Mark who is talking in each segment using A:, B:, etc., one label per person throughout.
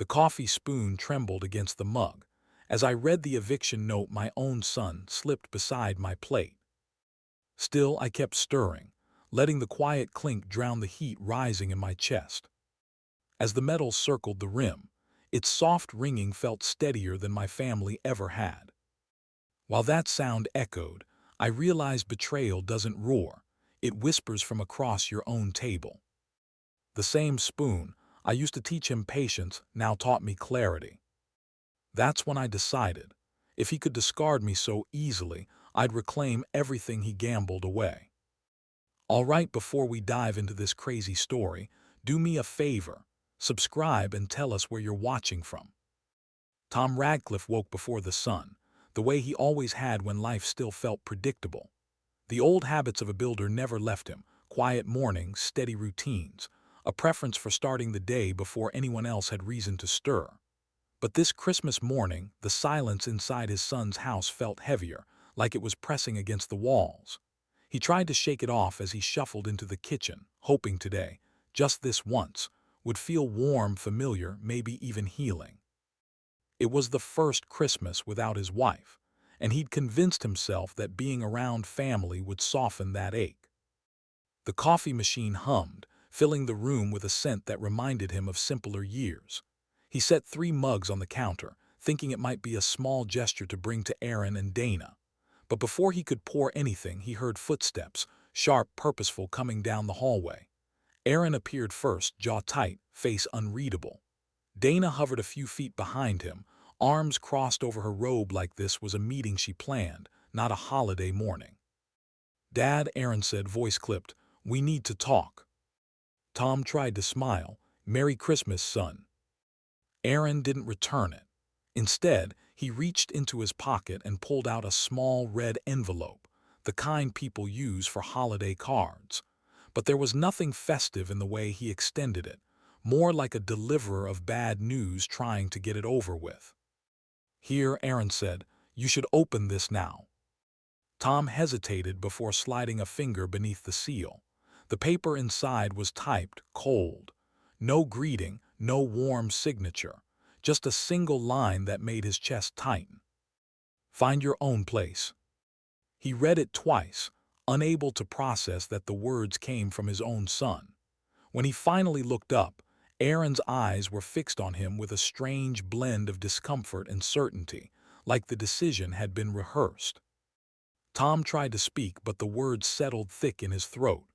A: The coffee spoon trembled against the mug. As I read the eviction note, my own son slipped beside my plate. Still, I kept stirring, letting the quiet clink drown the heat rising in my chest. As the metal circled the rim, its soft ringing felt steadier than my family ever had. While that sound echoed, I realized betrayal doesn't roar, it whispers from across your own table. The same spoon I used to teach him patience now taught me clarity. That's when I decided, if he could discard me so easily, I'd reclaim everything he gambled away. All right, before we dive into this crazy story, do me a favor, subscribe and tell us where you're watching from. Tom Radcliffe woke before the sun, the way he always had when life still felt predictable. The old habits of a builder never left him: quiet mornings, steady routines, a preference for starting the day before anyone else had reason to stir. But this Christmas morning, the silence inside his son's house felt heavier, like it was pressing against the walls. He tried to shake it off as he shuffled into the kitchen, hoping today, just this once, would feel warm, familiar, maybe even healing. It was the first Christmas without his wife, and he'd convinced himself that being around family would soften that ache. The coffee machine hummed, filling the room with a scent that reminded him of simpler years. He set 3 mugs on the counter, thinking it might be a small gesture to bring to Aaron and Dana. But before he could pour anything, he heard footsteps, sharp, purposeful, coming down the hallway. Aaron appeared first, jaw tight, face unreadable. Dana hovered a few feet behind him, arms crossed over her robe like this was a meeting she planned, not a holiday morning. "Dad," Aaron said, voice clipped, "we need to talk." Tom tried to smile. "Merry Christmas, son." Aaron didn't return it. Instead, he reached into his pocket and pulled out a small red envelope, the kind people use for holiday cards. But there was nothing festive in the way he extended it, more like a deliverer of bad news trying to get it over with. "Here," Aaron said, "you should open this now." Tom hesitated before sliding a finger beneath the seal. The paper inside was typed cold. No greeting, no warm signature, just a single line that made his chest tighten. "Find your own place." He read it twice, unable to process that the words came from his own son. When he finally looked up, Aaron's eyes were fixed on him with a strange blend of discomfort and certainty, like the decision had been rehearsed. Tom tried to speak, but the words settled thick in his throat.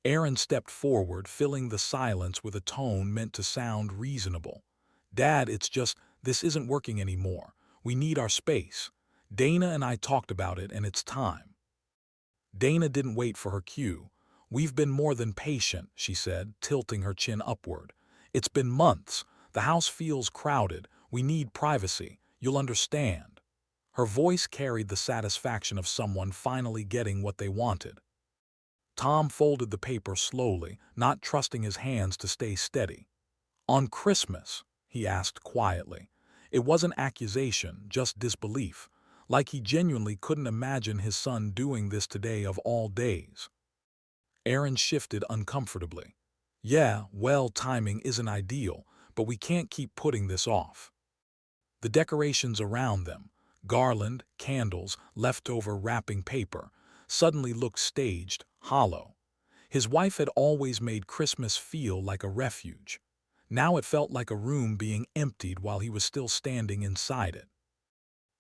A: Aaron stepped forward, filling the silence with a tone meant to sound reasonable. "Dad, it's just, this isn't working anymore. We need our space. Dana and I talked about it, and it's time." Dana didn't wait for her cue. "We've been more than patient," she said, tilting her chin upward. "It's been months. The house feels crowded. We need privacy. You'll understand." Her voice carried the satisfaction of someone finally getting what they wanted. Tom folded the paper slowly, not trusting his hands to stay steady. "On Christmas?" he asked quietly. It wasn't accusation, just disbelief, like he genuinely couldn't imagine his son doing this today of all days. Aaron shifted uncomfortably. "Yeah, well, timing isn't ideal, but we can't keep putting this off." The decorations around them, garland, candles, leftover wrapping paper, suddenly looked staged, hollow. His wife had always made Christmas feel like a refuge. Now it felt like a room being emptied while he was still standing inside it.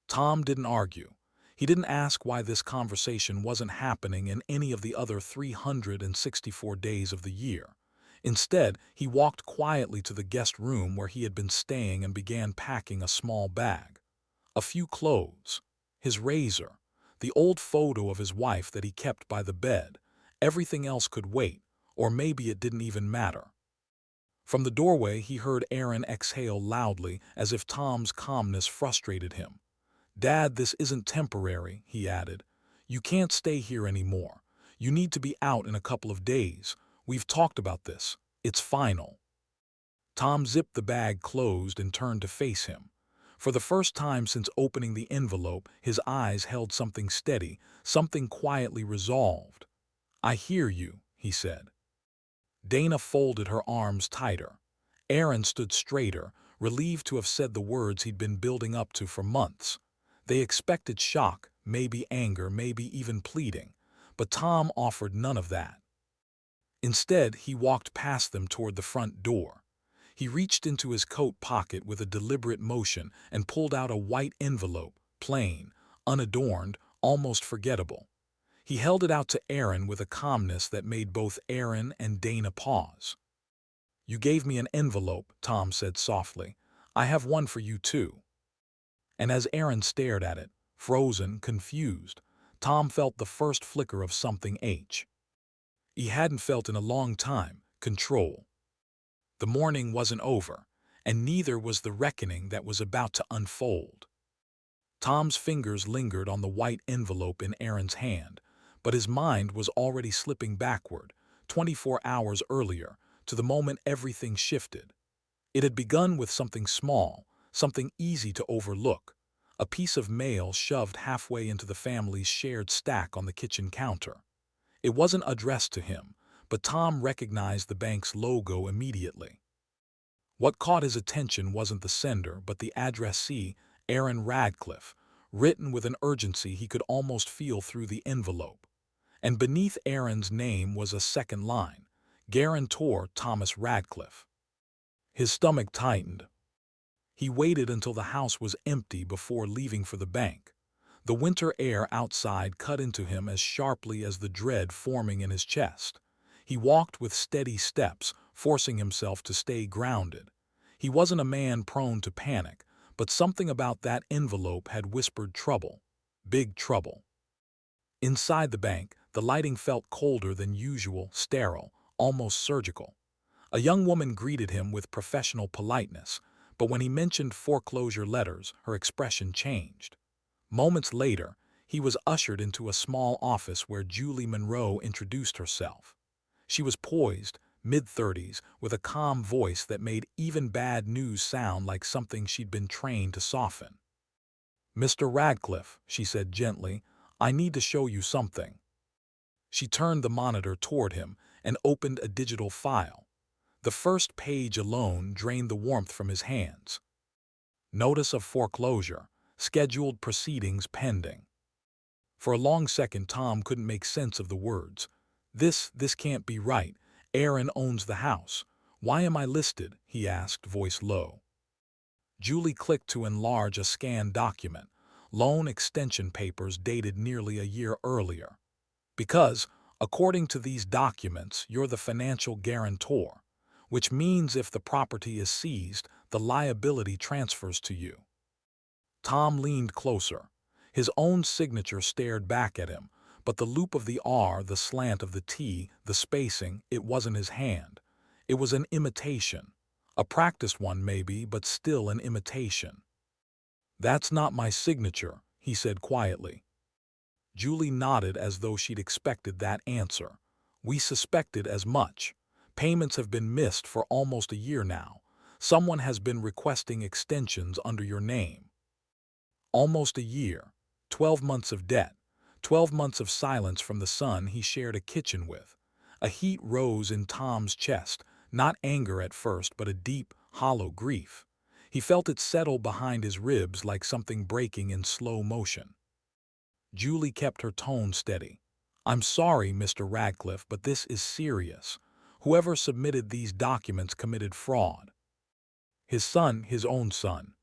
A: Tom didn't argue. He didn't ask why this conversation wasn't happening in any of the other 364 days of the year. Instead, he walked quietly to the guest room where he had been staying and began packing a small bag. A few clothes, his razor, the old photo of his wife that he kept by the bed. Everything else could wait, or maybe it didn't even matter. From the doorway, he heard Aaron exhale loudly, as if Tom's calmness frustrated him. "Dad, this isn't temporary," he added. "You can't stay here anymore. You need to be out in a couple of days. We've talked about this. It's final." Tom zipped the bag closed and turned to face him. For the first time since opening the envelope, his eyes held something steady, something quietly resolved. "I hear you," he said. Dana folded her arms tighter. Aaron stood straighter, relieved to have said the words he'd been building up to for months. They expected shock, maybe anger, maybe even pleading, but Tom offered none of that. Instead, he walked past them toward the front door. He reached into his coat pocket with a deliberate motion and pulled out a white envelope, plain, unadorned, almost forgettable. He held it out to Aaron with a calmness that made both Aaron and Dana pause. "You gave me an envelope," Tom said softly. "I have one for you too." And as Aaron stared at it, frozen, confused, Tom felt the first flicker of something he hadn't felt in a long time: control. The morning wasn't over, and neither was the reckoning that was about to unfold. Tom's fingers lingered on the white envelope in Aaron's hand, but his mind was already slipping backward, 24 hours earlier, to the moment everything shifted. It had begun with something small, something easy to overlook, a piece of mail shoved halfway into the family's shared stack on the kitchen counter. It wasn't addressed to him, but Tom recognized the bank's logo immediately. What caught his attention wasn't the sender, but the addressee, Aaron Radcliffe, written with an urgency he could almost feel through the envelope. And beneath Aaron's name was a second line: Guarantor Thomas Radcliffe. His stomach tightened. He waited until the house was empty before leaving for the bank. The winter air outside cut into him as sharply as the dread forming in his chest. He walked with steady steps, forcing himself to stay grounded. He wasn't a man prone to panic, but something about that envelope had whispered trouble. Big trouble. Inside the bank, the lighting felt colder than usual, sterile, almost surgical. A young woman greeted him with professional politeness, but when he mentioned foreclosure letters, her expression changed. Moments later, he was ushered into a small office where Julie Monroe introduced herself. She was poised, mid-30s, with a calm voice that made even bad news sound like something she'd been trained to soften. "Mr. Radcliffe," she said gently, "I need to show you something." She turned the monitor toward him and opened a digital file. The first page alone drained the warmth from his hands. Notice of foreclosure. Scheduled proceedings pending. For a long second, Tom couldn't make sense of the words. This can't be right. Aaron owns the house. Why am I listed?" he asked, voice low. Julie clicked to enlarge a scanned document, loan extension papers dated nearly a year earlier. "Because, according to these documents, you're the financial guarantor, which means if the property is seized, the liability transfers to you." Tom leaned closer. His own signature stared back at him, but the loop of the R, the slant of the T, the spacing, it wasn't his hand. It was an imitation. A practiced one maybe, but still an imitation. "That's not my signature," he said quietly. Julie nodded as though she'd expected that answer. "We suspected as much. Payments have been missed for almost a year now. Someone has been requesting extensions under your name." Almost a year, 12 months of debt, 12 months of silence from the son he shared a kitchen with. A heat rose in Tom's chest, not anger at first, but a deep, hollow grief. He felt it settle behind his ribs like something breaking in slow motion. Julie kept her tone steady. "I'm sorry, Mr. Radcliffe, but this is serious. Whoever submitted these documents committed fraud." His son, his own son.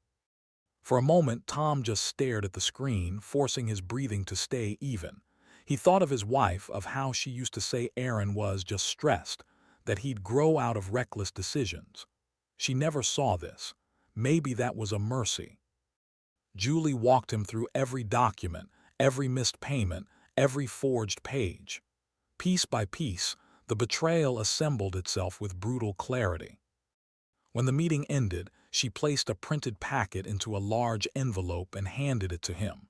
A: For a moment, Tom just stared at the screen, forcing his breathing to stay even. He thought of his wife, of how she used to say Aaron was just stressed, that he'd grow out of reckless decisions. She never saw this. Maybe that was a mercy. Julie walked him through every document, every missed payment, every forged page. Piece by piece, the betrayal assembled itself with brutal clarity. When the meeting ended, she placed a printed packet into a large envelope and handed it to him.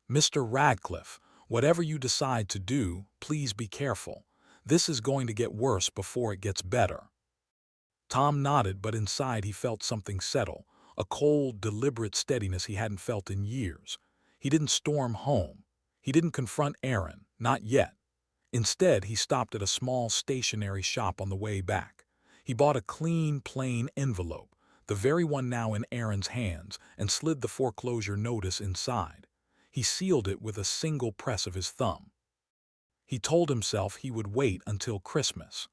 A: "Mr. Radcliffe, whatever you decide to do, please be careful. This is going to get worse before it gets better." Tom nodded, but inside he felt something settle, a cold, deliberate steadiness he hadn't felt in years. He didn't storm home. He didn't confront Aaron, not yet. Instead, he stopped at a small stationery shop on the way back. He bought a clean, plain envelope, the very one now in Aaron's hands, and slid the foreclosure notice inside. He sealed it with a single press of his thumb. He told himself he would wait until Christmas.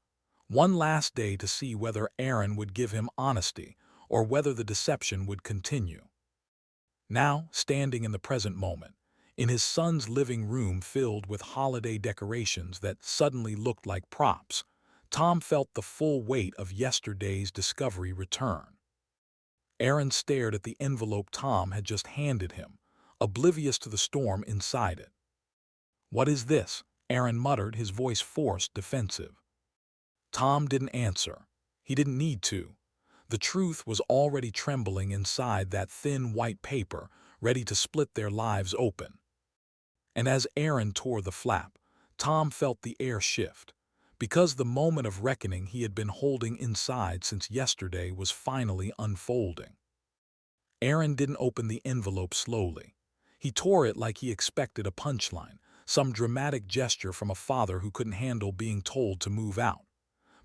A: One last day to see whether Aaron would give him honesty or whether the deception would continue. Now, standing in the present moment, in his son's living room filled with holiday decorations that suddenly looked like props, Tom felt the full weight of yesterday's discovery return. Aaron stared at the envelope Tom had just handed him, oblivious to the storm inside it. "What is this?" Aaron muttered, his voice forced, defensive. Tom didn't answer. He didn't need to. The truth was already trembling inside that thin white paper, ready to split their lives open. And as Aaron tore the flap, Tom felt the air shift, because the moment of reckoning he had been holding inside since yesterday was finally unfolding. Aaron didn't open the envelope slowly. He tore it like he expected a punchline, some dramatic gesture from a father who couldn't handle being told to move out.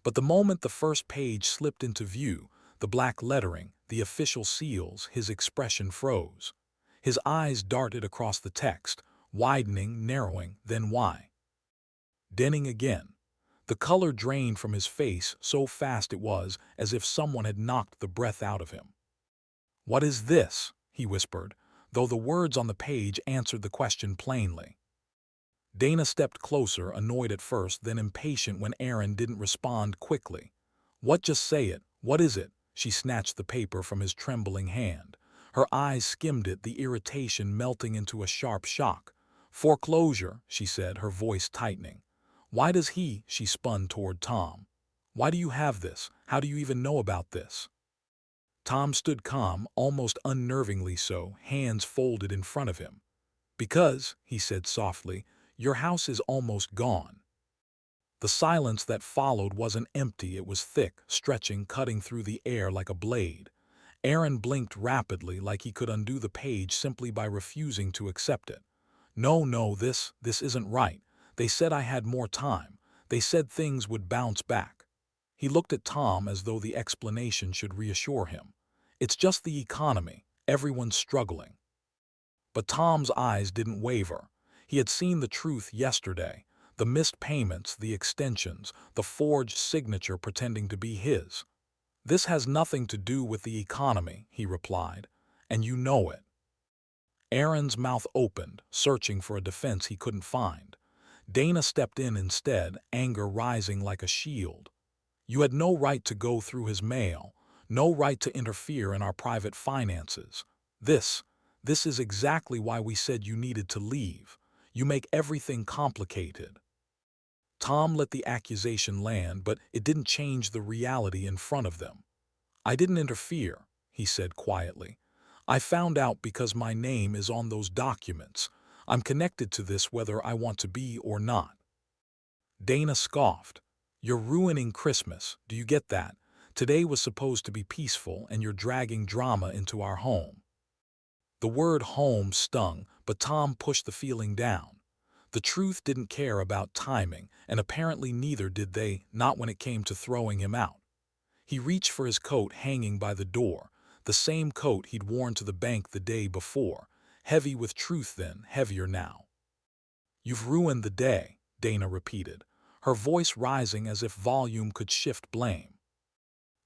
A: But the moment the first page slipped into view, the black lettering, the official seals, his expression froze. His eyes darted across the text, widening, narrowing, then denning again. The color drained from his face so fast it was as if someone had knocked the breath out of him. "What is this?" he whispered, though the words on the page answered the question plainly. Dana stepped closer, annoyed at first, then impatient when Aaron didn't respond quickly. "What? Just say it. What is it?" She snatched the paper from his trembling hand. Her eyes skimmed it, the irritation melting into a sharp shock. "Foreclosure," she said, her voice tightening. "Why does he?" She spun toward Tom. "Why do you have this? How do you even know about this?" Tom stood calm, almost unnervingly so, hands folded in front of him. "Because," he said softly, "your house is almost gone." The silence that followed wasn't empty, it was thick, stretching, cutting through the air like a blade. Aaron blinked rapidly, like he could undo the page simply by refusing to accept it. No, this isn't right. They said I had more time. They said things would bounce back." He looked at Tom as though the explanation should reassure him. "It's just the economy. Everyone's struggling." But Tom's eyes didn't waver. He had seen the truth yesterday. The missed payments, the extensions, the forged signature pretending to be his. "This has nothing to do with the economy," he replied, "and you know it." Aaron's mouth opened, searching for a defense he couldn't find. Dana stepped in instead, anger rising like a shield. "You had no right to go through his mail, no right to interfere in our private finances. This is exactly why we said you needed to leave. You make everything complicated." Tom let the accusation land, but it didn't change the reality in front of them. "I didn't interfere," he said quietly. "I found out because my name is on those documents. I'm connected to this whether I want to be or not." Dana scoffed. "You're ruining Christmas, do you get that? Today was supposed to be peaceful, and you're dragging drama into our home." The word home stung, but Tom pushed the feeling down. The truth didn't care about timing, and apparently neither did they, not when it came to throwing him out. He reached for his coat hanging by the door, the same coat he'd worn to the bank the day before, heavy with truth then, heavier now. "You've ruined the day," Dana repeated, her voice rising as if volume could shift blame.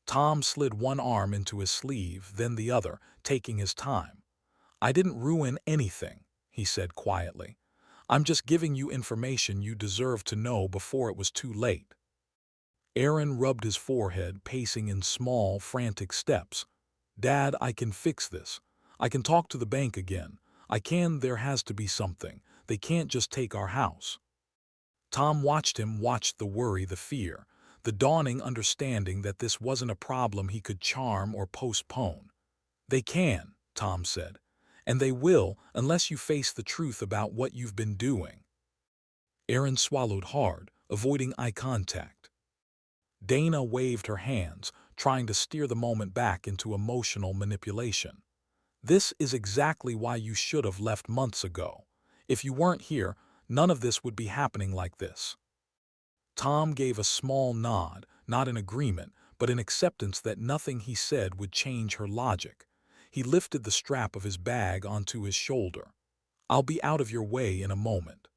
A: Tom slid one arm into his sleeve, then the other, taking his time. "I didn't ruin anything," he said quietly. "I'm just giving you information you deserve to know before it was too late." Aaron rubbed his forehead, pacing in small, frantic steps. "Dad, I can fix this. I can talk to the bank again. There has to be something. They can't just take our house." Tom watched the worry, the fear, the dawning understanding that this wasn't a problem he could charm or postpone. "They can," Tom said, "and they will unless you face the truth about what you've been doing." Aaron swallowed hard, avoiding eye contact. Dana waved her hands, trying to steer the moment back into emotional manipulation. "This is exactly why you should have left months ago. If you weren't here, none of this would be happening like this." Tom gave a small nod, not in agreement, but an acceptance that nothing he said would change her logic. He lifted the strap of his bag onto his shoulder. "I'll be out of your way in a moment."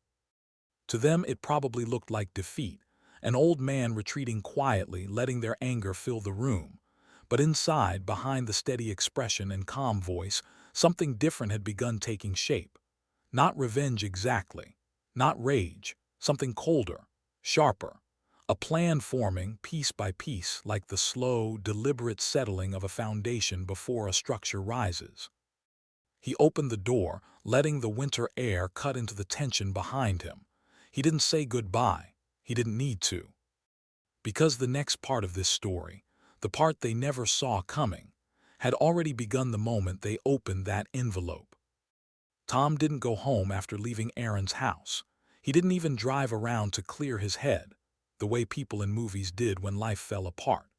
A: To them it probably looked like defeat, an old man retreating quietly, letting their anger fill the room. But inside, behind the steady expression and calm voice, something different had begun taking shape. Not revenge exactly, not rage, something colder, sharper. A plan forming, piece by piece, like the slow, deliberate settling of a foundation before a structure rises. He opened the door, letting the winter air cut into the tension behind him. He didn't say goodbye. He didn't need to. Because the next part of this story, the part they never saw coming, had already begun the moment they opened that envelope. Tom didn't go home after leaving Aaron's house. He didn't even drive around to clear his head, the way people in movies did when life fell apart.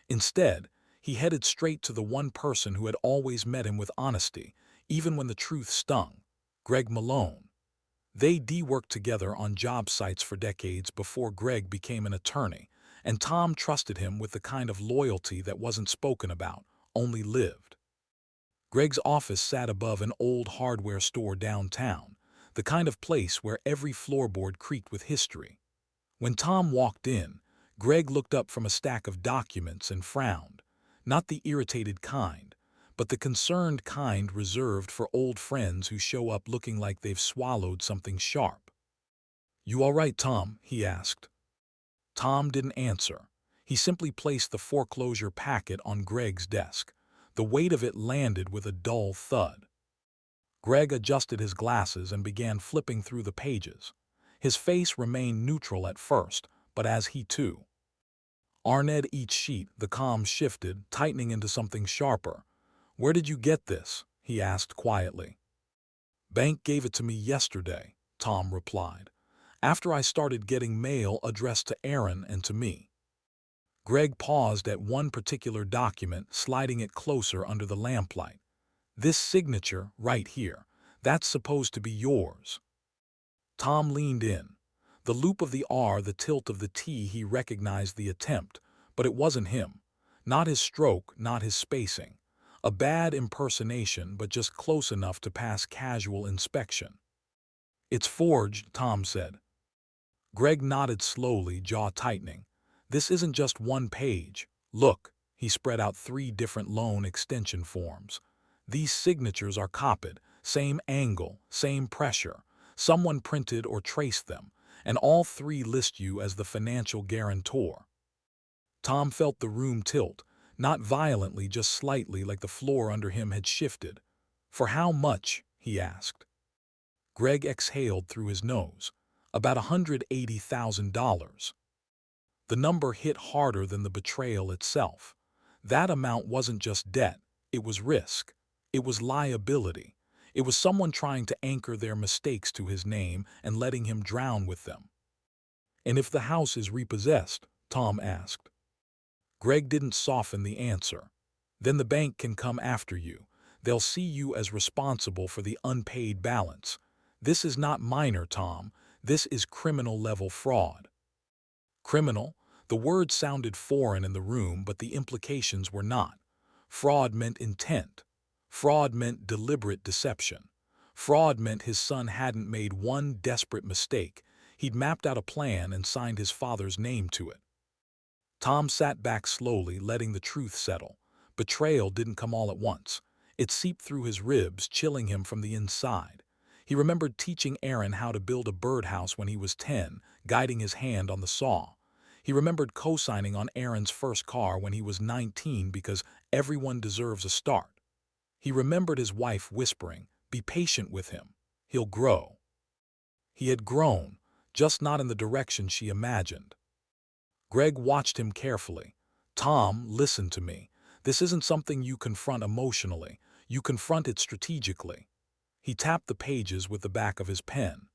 A: Instead, he headed straight to the one person who had always met him with honesty, even when the truth stung: Greg Malone. They worked together on job sites for decades before Greg became an attorney, and Tom trusted him with the kind of loyalty that wasn't spoken about, only lived. Greg's office sat above an old hardware store downtown, the kind of place where every floorboard creaked with history. When Tom walked in, Greg looked up from a stack of documents and frowned, not the irritated kind, but the concerned kind reserved for old friends who show up looking like they've swallowed something sharp. "You all right, Tom?" he asked. Tom didn't answer. He simply placed the foreclosure packet on Greg's desk. The weight of it landed with a dull thud. Greg adjusted his glasses and began flipping through the pages. His face remained neutral at first, but as he too arned each sheet, the calm shifted, tightening into something sharper. "Where did you get this?" he asked quietly. "Bank gave it to me yesterday," Tom replied, "after I started getting mail addressed to Aaron and to me." Greg paused at one particular document, sliding it closer under the lamplight. "This signature, right here, that's supposed to be yours." Tom leaned in. The loop of the R, the tilt of the T, he recognized the attempt, but it wasn't him. Not his stroke, not his spacing. A bad impersonation, but just close enough to pass casual inspection. "It's forged," Tom said. Greg nodded slowly, jaw tightening. "This isn't just one page. Look." He spread out 3 different loan extension forms. "These signatures are copied, same angle, same pressure. Someone printed or traced them, and all 3 list you as the financial guarantor." Tom felt the room tilt, not violently, just slightly, like the floor under him had shifted. "For how much?" he asked. Greg exhaled through his nose. "About $180,000. The number hit harder than the betrayal itself. That amount wasn't just debt, it was risk. It was liability. It was someone trying to anchor their mistakes to his name and letting him drown with them. "And if the house is repossessed?" Tom asked. Greg didn't soften the answer. "Then the bank can come after you. They'll see you as responsible for the unpaid balance. This is not minor, Tom. This is criminal-level fraud." Criminal? The word sounded foreign in the room, but the implications were not. Fraud meant intent. Fraud meant deliberate deception. Fraud meant his son hadn't made one desperate mistake. He'd mapped out a plan and signed his father's name to it. Tom sat back slowly, letting the truth settle. Betrayal didn't come all at once. It seeped through his ribs, chilling him from the inside. He remembered teaching Aaron how to build a birdhouse when he was 10, guiding his hand on the saw. He remembered co-signing on Aaron's first car when he was 19 because everyone deserves a start. He remembered his wife whispering, "Be patient with him. He'll grow." He had grown, just not in the direction she imagined. Greg watched him carefully. "Tom, listen to me. This isn't something you confront emotionally. You confront it strategically." He tapped the pages with the back of his pen.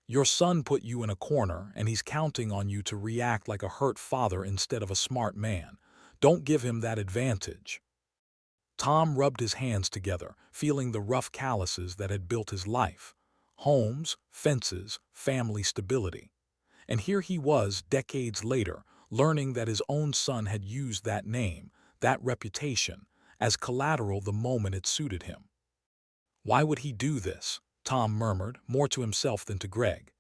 A: "Your son put you in a corner, and he's counting on you to react like a hurt father instead of a smart man. Don't give him that advantage." Tom rubbed his hands together, feeling the rough calluses that had built his life. Homes, fences, family stability. And here he was, decades later, learning that his own son had used that name, that reputation, as collateral the moment it suited him. Why would he do this? Tom murmured, more to himself than to Greg.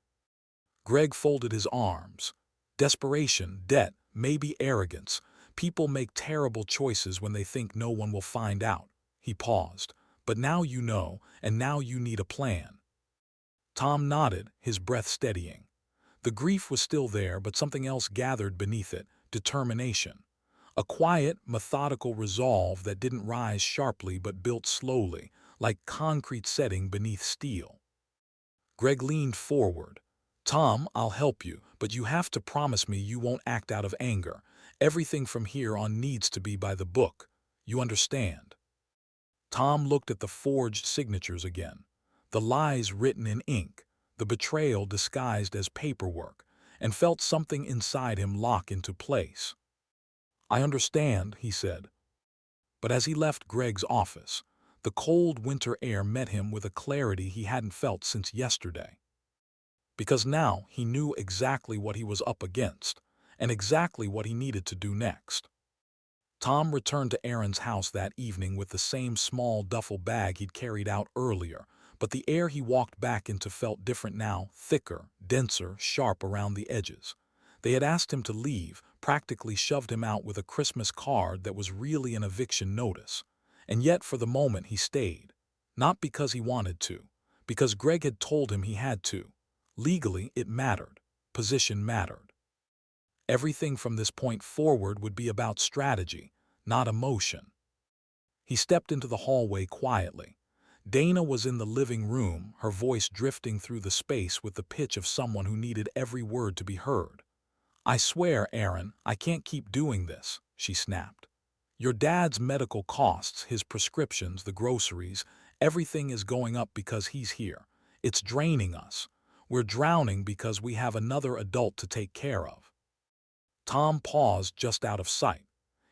A: Greg folded his arms. Desperation, debt, maybe arrogance. People make terrible choices when they think no one will find out. He paused. But now you know, and now you need a plan. Tom nodded, his breath steadying. The grief was still there, but something else gathered beneath it, determination. A quiet, methodical resolve that didn't rise sharply but built slowly, like concrete setting beneath steel. Greg leaned forward. Tom, I'll help you, but you have to promise me you won't act out of anger. Everything from here on needs to be by the book. You understand? Tom looked at the forged signatures again. The lies written in ink, the betrayal disguised as paperwork, and felt something inside him lock into place. I understand, he said. But as he left Greg's office, the cold winter air met him with a clarity he hadn't felt since yesterday. Because now he knew exactly what he was up against, and exactly what he needed to do next. Tom returned to Aaron's house that evening with the same small duffel bag he'd carried out earlier, but the air he walked back into felt different now, thicker, denser, sharp around the edges. They had asked him to leave, practically shoved him out with a Christmas card that was really an eviction notice. And yet for the moment he stayed. Not because he wanted to, because Greg had told him he had to. Legally, it mattered. Position mattered. Everything from this point forward would be about strategy, not emotion. He stepped into the hallway quietly. Dana was in the living room, her voice drifting through the space with the pitch of someone who needed every word to be heard. I swear, Aaron, I can't keep doing this, she snapped. Your dad's medical costs, his prescriptions, the groceries, everything is going up because he's here. It's draining us. We're drowning because we have another adult to take care of. Tom paused just out of sight.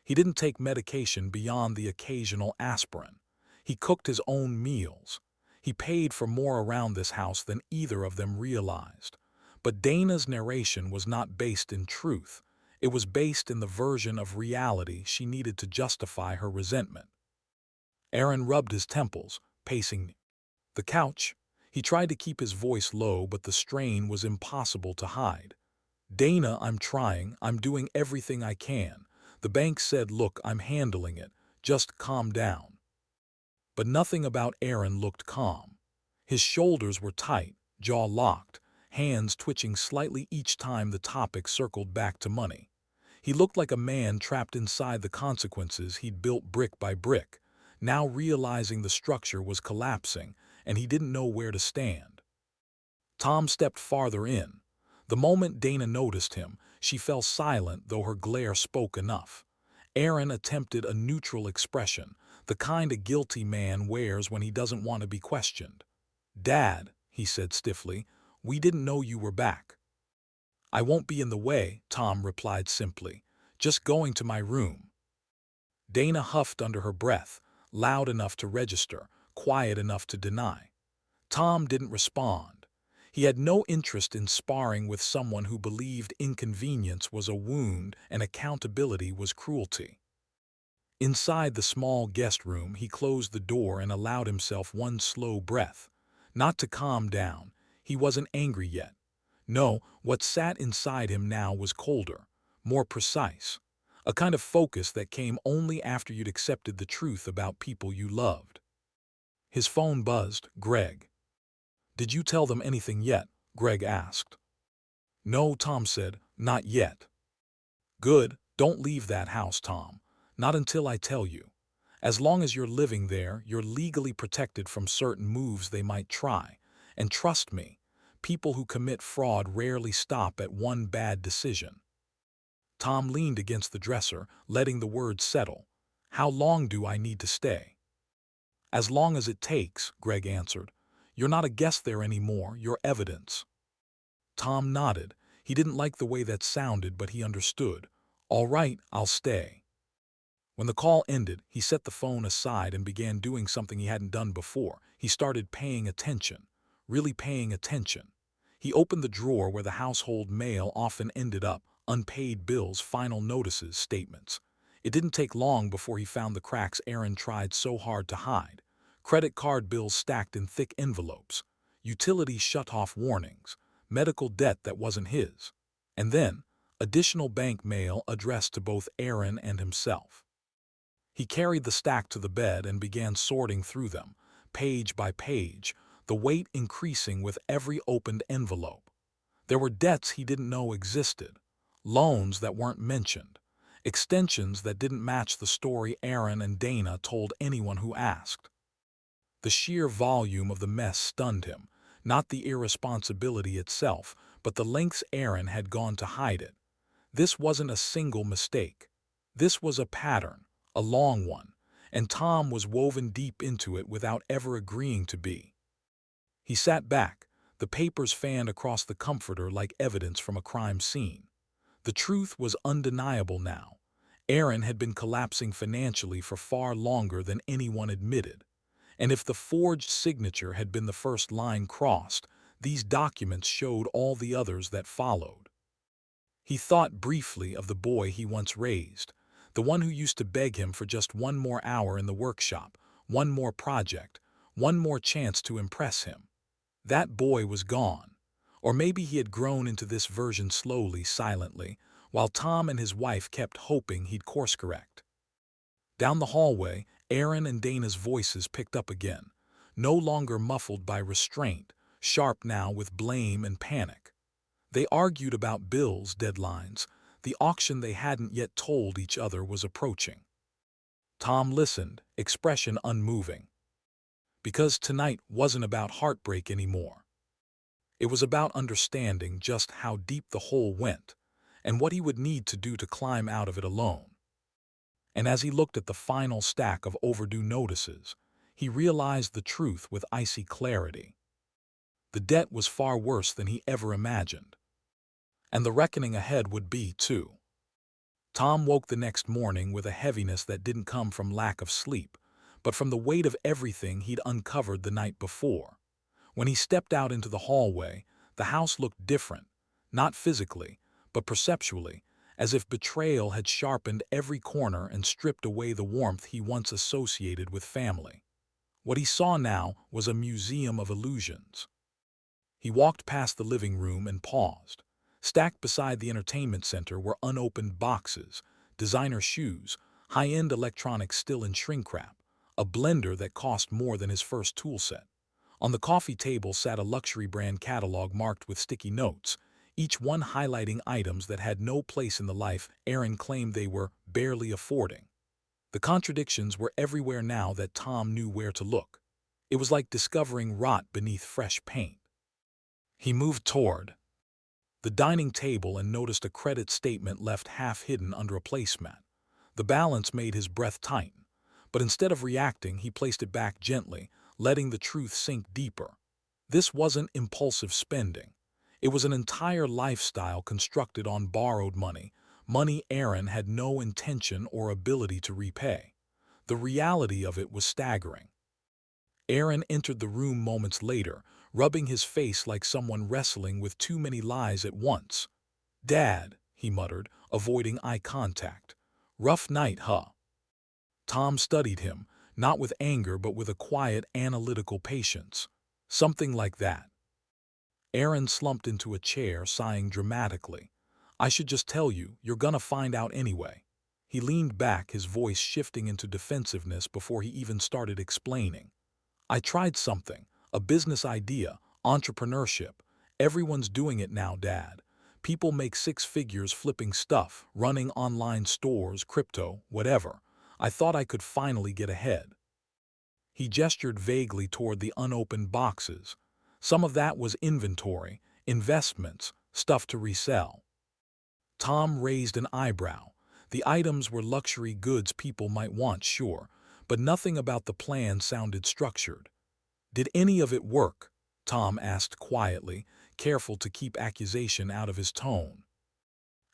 A: He didn't take medication beyond the occasional aspirin. He cooked his own meals. He paid for more around this house than either of them realized. But Dana's narration was not based in truth. It was based in the version of reality she needed to justify her resentment. Aaron rubbed his temples, pacing the couch. He tried to keep his voice low, but the strain was impossible to hide. Dana, I'm trying. I'm doing everything I can. The bank said, look, I'm handling it. Just calm down. But nothing about Aaron looked calm. His shoulders were tight, jaw locked, hands twitching slightly each time the topic circled back to money. He looked like a man trapped inside the consequences he'd built brick by brick, now realizing the structure was collapsing and he didn't know where to stand. Tom stepped farther in. The moment Dana noticed him, she fell silent, though her glare spoke enough. Aaron attempted a neutral expression, the kind a guilty man wears when he doesn't want to be questioned. Dad, he said stiffly, we didn't know you were back. I won't be in the way, Tom replied simply, just going to my room. Dana huffed under her breath, loud enough to register, quiet enough to deny. Tom didn't respond. He had no interest in sparring with someone who believed inconvenience was a wound and accountability was cruelty. Inside the small guest room, he closed the door and allowed himself one slow breath. Not to calm down. He wasn't angry yet. No, what sat inside him now was colder, more precise. A kind of focus that came only after you'd accepted the truth about people you loved. His phone buzzed. Greg. Did you tell them anything yet? Greg asked. No, Tom said, not yet. Good, don't leave that house, Tom. Not until I tell you. As long as you're living there, you're legally protected from certain moves they might try. And trust me, people who commit fraud rarely stop at one bad decision. Tom leaned against the dresser, letting the words settle. How long do I need to stay? As long as it takes, Greg answered. You're not a guest there anymore, you're evidence. Tom nodded. He didn't like the way that sounded, but he understood. All right, I'll stay. When the call ended, he set the phone aside and began doing something he hadn't done before. He started paying attention, really paying attention. He opened the drawer where the household mail often ended up, unpaid bills, final notices, statements. It didn't take long before he found the cracks Aaron tried so hard to hide. Credit card bills stacked in thick envelopes, utility shut-off warnings, medical debt that wasn't his, and then additional bank mail addressed to both Aaron and himself. He carried the stack to the bed and began sorting through them, page by page, the weight increasing with every opened envelope. There were debts he didn't know existed, loans that weren't mentioned, extensions that didn't match the story Aaron and Dana told anyone who asked. The sheer volume of the mess stunned him, not the irresponsibility itself, but the lengths Aaron had gone to hide it. This wasn't a single mistake. This was a pattern, a long one, and Tom was woven deep into it without ever agreeing to be. He sat back, the papers fanned across the comforter like evidence from a crime scene. The truth was undeniable now. Aaron had been collapsing financially for far longer than anyone admitted. And if the forged signature had been the first line crossed, these documents showed all the others that followed. He thought briefly of the boy he once raised, the one who used to beg him for just one more hour in the workshop, one more project, one more chance to impress him. That boy was gone. Or maybe he had grown into this version slowly, silently, while Tom and his wife kept hoping he'd course correct. Down the hallway, Aaron and Dana's voices picked up again, no longer muffled by restraint, sharp now with blame and panic. They argued about bills, deadlines, the auction they hadn't yet told each other was approaching. Tom listened, expression unmoving. Because tonight wasn't about heartbreak anymore. It was about understanding just how deep the hole went, and what he would need to do to climb out of it alone. And as he looked at the final stack of overdue notices, he realized the truth with icy clarity. The debt was far worse than he ever imagined. And the reckoning ahead would be, too. Tom woke the next morning with a heaviness that didn't come from lack of sleep, but from the weight of everything he'd uncovered the night before. When he stepped out into the hallway, the house looked different, not physically, but perceptually, as if betrayal had sharpened every corner and stripped away the warmth he once associated with family. What he saw now was a museum of illusions. He walked past the living room and paused. Stacked beside the entertainment center were unopened boxes, designer shoes, high-end electronics still in shrink wrap, a blender that cost more than his first tool set. On the coffee table sat a luxury brand catalog marked with sticky notes, each one highlighting items that had no place in the life Aaron claimed they were barely affording. The contradictions were everywhere now that Tom knew where to look. It was like discovering rot beneath fresh paint. He moved toward the dining table and noticed a credit statement left half-hidden under a placemat. The balance made his breath tighten, but instead of reacting, he placed it back gently, letting the truth sink deeper. This wasn't impulsive spending. It was an entire lifestyle constructed on borrowed money, money Aaron had no intention or ability to repay. The reality of it was staggering. Aaron entered the room moments later, rubbing his face like someone wrestling with too many lies at once. "Dad," he muttered, avoiding eye contact. "Rough night, huh?" Tom studied him, not with anger but with a quiet, analytical patience. "Something like that." Aaron slumped into a chair, sighing dramatically. "I should just tell you, you're gonna find out anyway." He leaned back, his voice shifting into defensiveness before he even started explaining. "I tried something, a business idea, entrepreneurship. Everyone's doing it now, Dad. People make six figures flipping stuff, running online stores, crypto, whatever. I thought I could finally get ahead." He gestured vaguely toward the unopened boxes. Some of that was inventory, investments, stuff to resell. Tom raised an eyebrow. The items were luxury goods people might want, sure, but nothing about the plan sounded structured. "Did any of it work?" Tom asked quietly, careful to keep accusation out of his tone.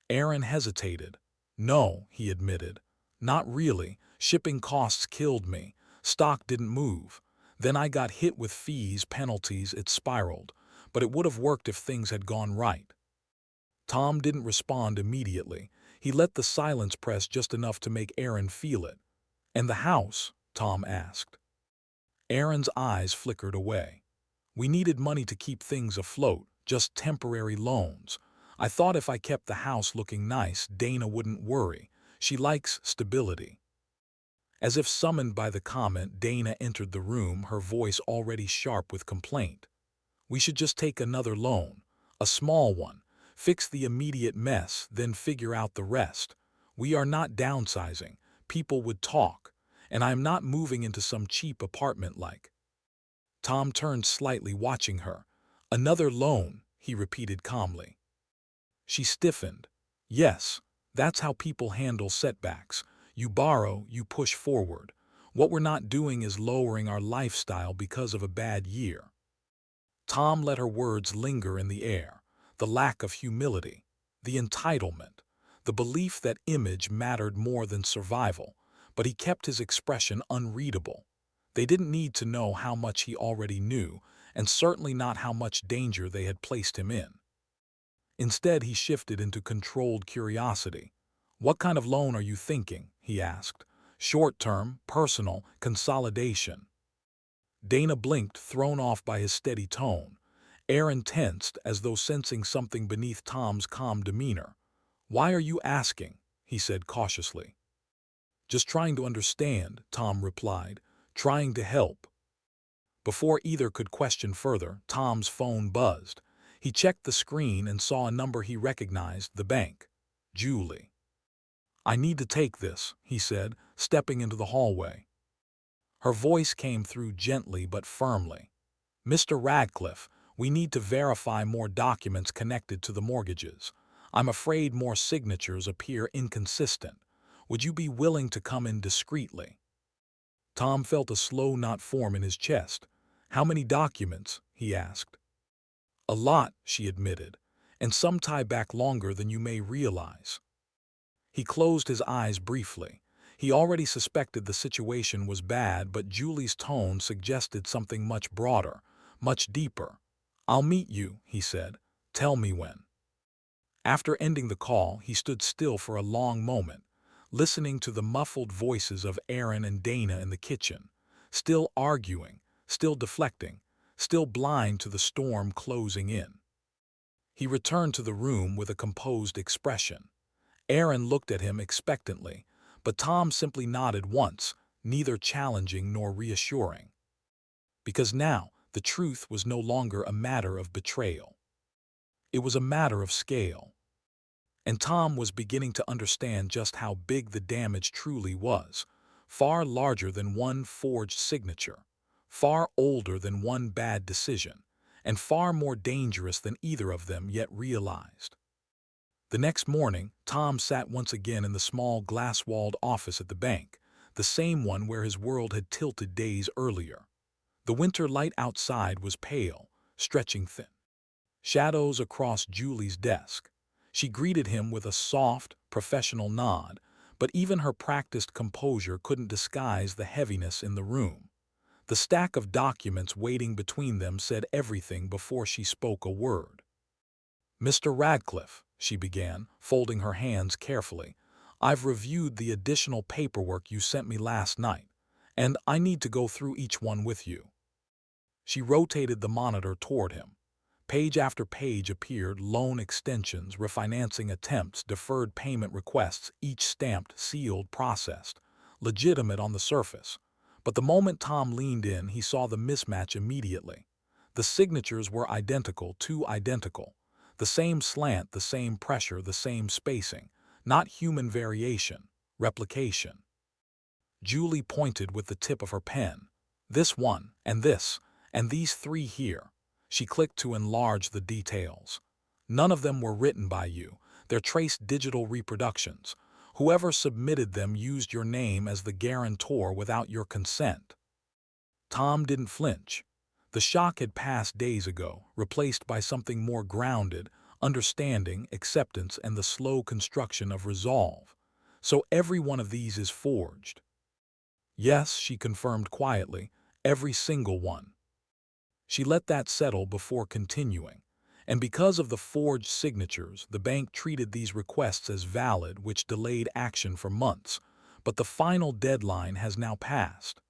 A: Aaron hesitated. "No," he admitted. "Not really. Shipping costs killed me. Stock didn't move. Then I got hit with fees, penalties, it spiraled. But it would have worked if things had gone right." Tom didn't respond immediately. He let the silence press just enough to make Aaron feel it. "And the house?" Tom asked. Aaron's eyes flickered away. "We needed money to keep things afloat, just temporary loans. I thought if I kept the house looking nice, Dana wouldn't worry. She likes stability." As if summoned by the comment, Dana entered the room, her voice already sharp with complaint. "We should just take another loan, a small one, fix the immediate mess, then figure out the rest. We are not downsizing. People would talk. And I am not moving into some cheap apartment like." Tom turned slightly, watching her. "Another loan," he repeated calmly. She stiffened. "Yes, that's how people handle setbacks. You borrow, you push forward. What we're not doing is lowering our lifestyle because of a bad year." Tom let her words linger in the air. The lack of humility, the entitlement, the belief that image mattered more than survival, but he kept his expression unreadable. They didn't need to know how much he already knew, and certainly not how much danger they had placed him in. Instead, he shifted into controlled curiosity. "What kind of loan are you thinking?" he asked. "Short-term, personal, consolidation?" Dana blinked, thrown off by his steady tone. Aaron tensed, as though sensing something beneath Tom's calm demeanor. "Why are you asking?" he said cautiously. "Just trying to understand," Tom replied. "Trying to help." Before either could question further, Tom's phone buzzed. He checked the screen and saw a number he recognized, the bank. Julie. "I need to take this," he said, stepping into the hallway. Her voice came through gently but firmly. "Mr. Radcliffe, we need to verify more documents connected to the mortgages. I'm afraid more signatures appear inconsistent. Would you be willing to come in discreetly?" Tom felt a slow knot form in his chest. "How many documents?" he asked. "A lot," she admitted, "and some tie back longer than you may realize." He closed his eyes briefly. He already suspected the situation was bad, but Julie's tone suggested something much broader, much deeper. "I'll meet you," he said. "Tell me when." After ending the call, he stood still for a long moment, listening to the muffled voices of Aaron and Dana in the kitchen, still arguing, still deflecting, still blind to the storm closing in. He returned to the room with a composed expression. Aaron looked at him expectantly, but Tom simply nodded once, neither challenging nor reassuring. Because now, the truth was no longer a matter of betrayal. It was a matter of scale. And Tom was beginning to understand just how big the damage truly was, far larger than one forged signature, far older than one bad decision, and far more dangerous than either of them yet realized. The next morning, Tom sat once again in the small glass-walled office at the bank, the same one where his world had tilted days earlier. The winter light outside was pale, stretching thin shadows across Julie's desk. She greeted him with a soft, professional nod, but even her practiced composure couldn't disguise the heaviness in the room. The stack of documents waiting between them said everything before she spoke a word. "Mr. Radcliffe," she began, folding her hands carefully, "I've reviewed the additional paperwork you sent me last night, and I need to go through each one with you." She rotated the monitor toward him. Page after page appeared: loan extensions, refinancing attempts, deferred payment requests, each stamped, sealed, processed, legitimate on the surface. But the moment Tom leaned in, he saw the mismatch immediately. The signatures were identical, too identical. The same slant, the same pressure, the same spacing. Not human variation, replication. Julie pointed with the tip of her pen. "This one, and this, and these three here." She clicked to enlarge the details. "None of them were written by you. They're traced digital reproductions. Whoever submitted them used your name as the guarantor without your consent." Tom didn't flinch. The shock had passed days ago, replaced by something more grounded: understanding, acceptance, and the slow construction of resolve. "So every one of these is forged?" "Yes," she confirmed quietly, "every single one." She let that settle before continuing. And because of the forged signatures, the bank treated these requests as valid, which delayed action for months. But the final deadline has now passed.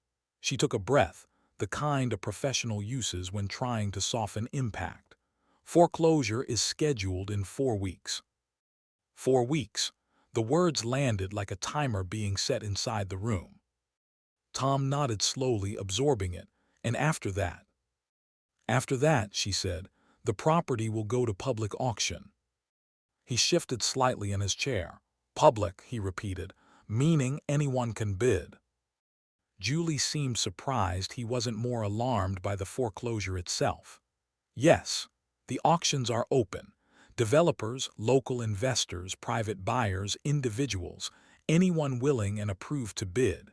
A: She took a breath, the kind a professional uses when trying to soften impact. Foreclosure is scheduled in 4 weeks. 4 weeks. The words landed like a timer being set inside the room. Tom nodded slowly, absorbing it. And after that? After that, she said, the property will go to public auction. He shifted slightly in his chair. Public, he repeated, meaning anyone can bid. Julie seemed surprised he wasn't more alarmed by the foreclosure itself. Yes, the auctions are open. Developers, local investors, private buyers, individuals, anyone willing and approved to bid.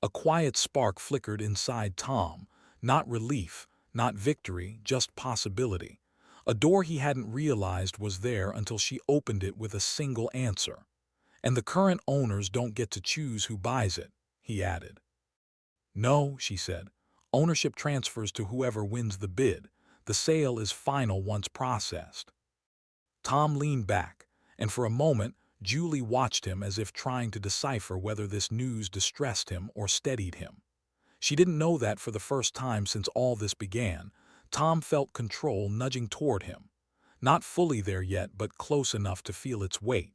A: A quiet spark flickered inside Tom, not relief, not victory, just possibility. A door he hadn't realized was there until she opened it with a single answer. And the current owners don't get to choose who buys it, he added. No, she said. Ownership transfers to whoever wins the bid. The sale is final once processed. Tom leaned back, and for a moment, Julie watched him as if trying to decipher whether this news distressed him or steadied him. She didn't know that for the first time since all this began. Tom felt control nudging toward him. Not fully there yet, but close enough to feel its weight.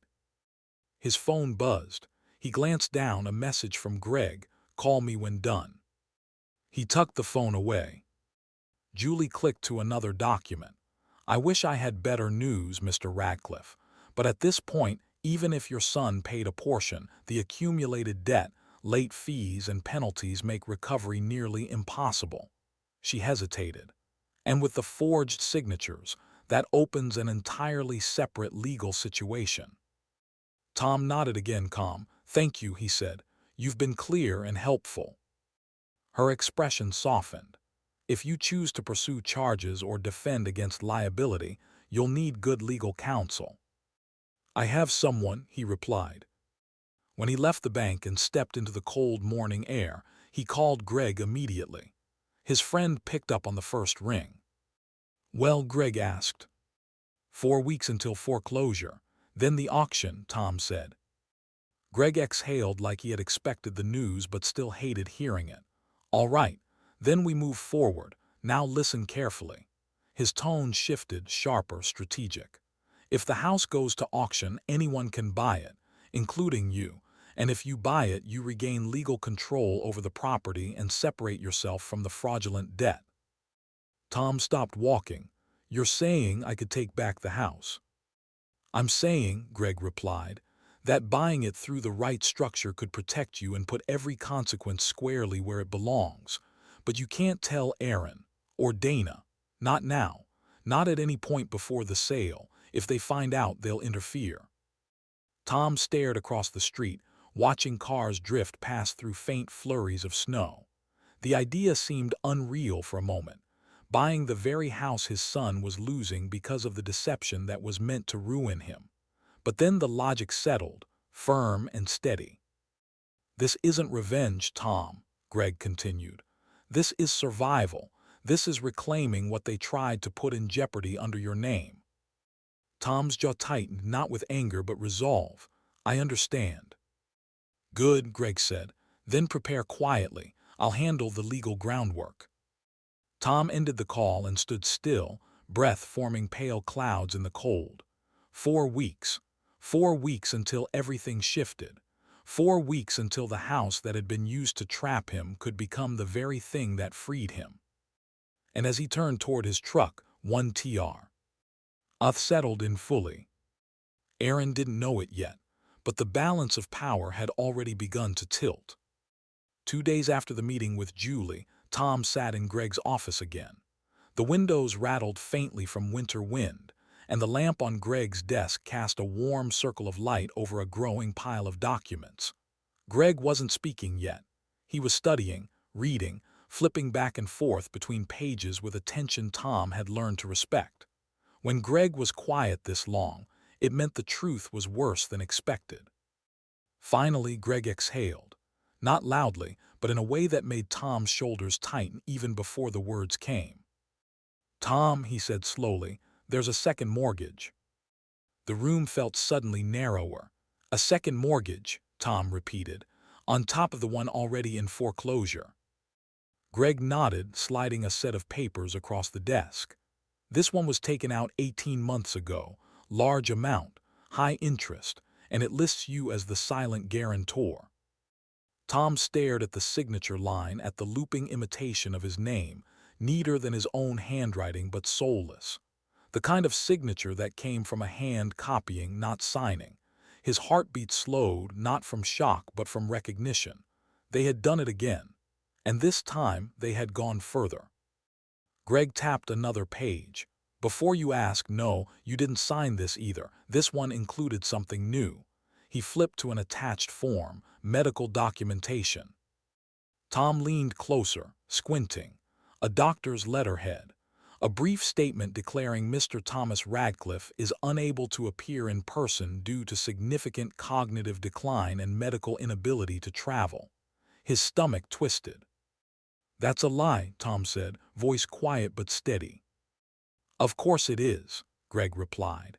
A: His phone buzzed. He glanced down, a message from Greg, "Call me when done." He tucked the phone away. Julie clicked to another document. "I wish I had better news, Mr. Radcliffe, but at this point, even if your son paid a portion, the accumulated debt, late fees and penalties make recovery nearly impossible." She hesitated. "And with the forged signatures, that opens an entirely separate legal situation." Tom nodded again, calm. "Thank you," he said. "You've been clear and helpful." Her expression softened. "If you choose to pursue charges or defend against liability, you'll need good legal counsel." "I have someone," he replied. When he left the bank and stepped into the cold morning air, he called Greg immediately. His friend picked up on the first ring. "Well," Greg asked. 4 weeks until foreclosure, then the auction," Tom said. Greg exhaled like he had expected the news but still hated hearing it. "All right, then we move forward. Now listen carefully." His tone shifted, sharper, strategic. "If the house goes to auction, anyone can buy it, including you. And if you buy it, you regain legal control over the property and separate yourself from the fraudulent debt." Tom stopped walking. "You're saying I could take back the house?" "I'm saying," Greg replied, "that buying it through the right structure could protect you and put every consequence squarely where it belongs. But you can't tell Aaron or Dana. Not now. Not at any point before the sale. If they find out, they'll interfere." Tom stared across the street, watching cars drift past through faint flurries of snow. The idea seemed unreal for a moment. Buying the very house his son was losing because of the deception that was meant to ruin him. But then the logic settled, firm and steady. "This isn't revenge, Tom," Greg continued. "This is survival. This is reclaiming what they tried to put in jeopardy under your name." Tom's jaw tightened, not with anger but resolve. "I understand." "Good," Greg said. "Then prepare quietly. I'll handle the legal groundwork." Tom ended the call and stood still, breath forming pale clouds in the cold. 4 weeks. 4 weeks until everything shifted. 4 weeks until the house that had been used to trap him could become the very thing that freed him. And as he turned toward his truck, 1TR. Settled in fully. Aaron didn't know it yet, but the balance of power had already begun to tilt. 2 days after the meeting with Julie, Tom sat in Greg's office again. The windows rattled faintly from winter wind, and the lamp on Greg's desk cast a warm circle of light over a growing pile of documents. Greg wasn't speaking yet. He was studying, reading, flipping back and forth between pages with attention Tom had learned to respect. When Greg was quiet this long, it meant the truth was worse than expected. Finally, Greg exhaled. Not loudly, but in a way that made Tom's shoulders tighten even before the words came. "Tom," he said slowly, There's a second mortgage. The room felt suddenly narrower. A second mortgage, Tom repeated, on top of the one already in foreclosure. Greg nodded, sliding a set of papers across the desk. This one was taken out 18 months ago, large amount, high interest, and it lists you as the silent guarantor. Tom stared at the signature line, at the looping imitation of his name, neater than his own handwriting but soulless. The kind of signature that came from a hand copying, not signing. His heartbeat slowed, not from shock but from recognition. They had done it again. And this time they had gone further. Greg tapped another page. Before you ask, no, you didn't sign this either. This one included something new. He flipped to an attached form, medical documentation. Tom leaned closer, squinting. A doctor's letterhead. A brief statement declaring Mr. Thomas Radcliffe is unable to appear in person due to significant cognitive decline and medical inability to travel. His stomach twisted. "That's a lie," Tom said, voice quiet but steady. "Of course it is," Greg replied.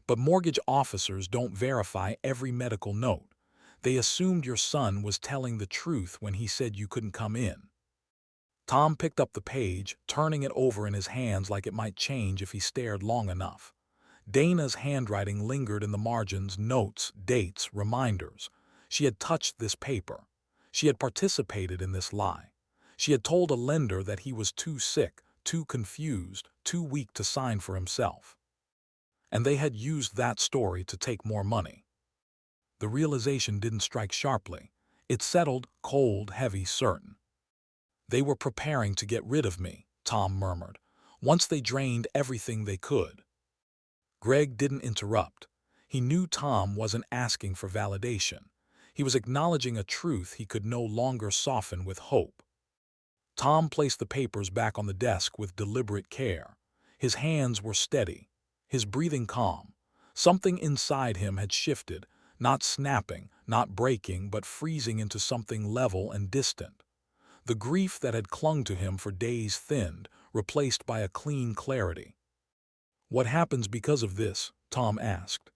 A: "But mortgage officers don't verify every medical note. They assumed your son was telling the truth when he said you couldn't come in." Tom picked up the page, turning it over in his hands like it might change if he stared long enough. Dana's handwriting lingered in the margins, notes, dates, reminders. She had touched this paper. She had participated in this lie. She had told a lender that he was too sick, too confused, too weak to sign for himself. And they had used that story to take more money. The realization didn't strike sharply. It settled, cold, heavy, certain. "They were preparing to get rid of me," Tom murmured, "once they drained everything they could." Greg didn't interrupt. He knew Tom wasn't asking for validation. He was acknowledging a truth he could no longer soften with hope. Tom placed the papers back on the desk with deliberate care. His hands were steady, his breathing calm. Something inside him had shifted, not snapping, not breaking, but freezing into something level and distant. The grief that had clung to him for days thinned, replaced by a clean clarity. "What happens because of this?" Tom asked.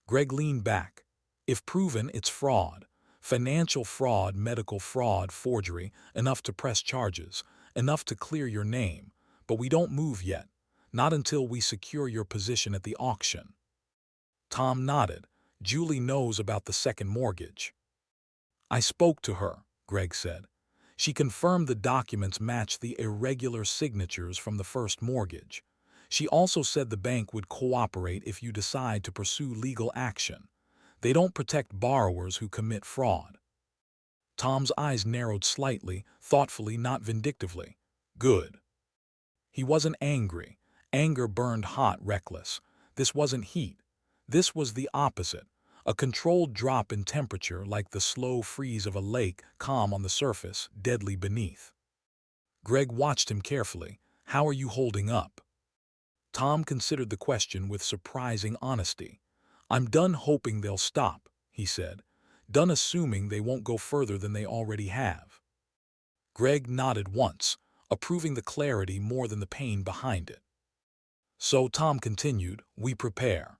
A: Greg leaned back. "If proven, it's fraud. Financial fraud, medical fraud, forgery, enough to press charges, enough to clear your name. But we don't move yet, not until we secure your position at the auction." Tom nodded. "Julie knows about the second mortgage." "I spoke to her," Greg said. "She confirmed the documents matched the irregular signatures from the first mortgage. She also said the bank would cooperate if you decide to pursue legal action. They don't protect borrowers who commit fraud." Tom's eyes narrowed slightly, thoughtfully, not vindictively. "Good." He wasn't angry. Anger burned hot, reckless. This wasn't heat. This was the opposite. A controlled drop in temperature, like the slow freeze of a lake, calm on the surface, deadly beneath. Greg watched him carefully. "How are you holding up?" Tom considered the question with surprising honesty. "I'm done hoping they'll stop," he said. "Done assuming they won't go further than they already have." Greg nodded once, approving the clarity more than the pain behind it. "So," Tom continued, "we prepare."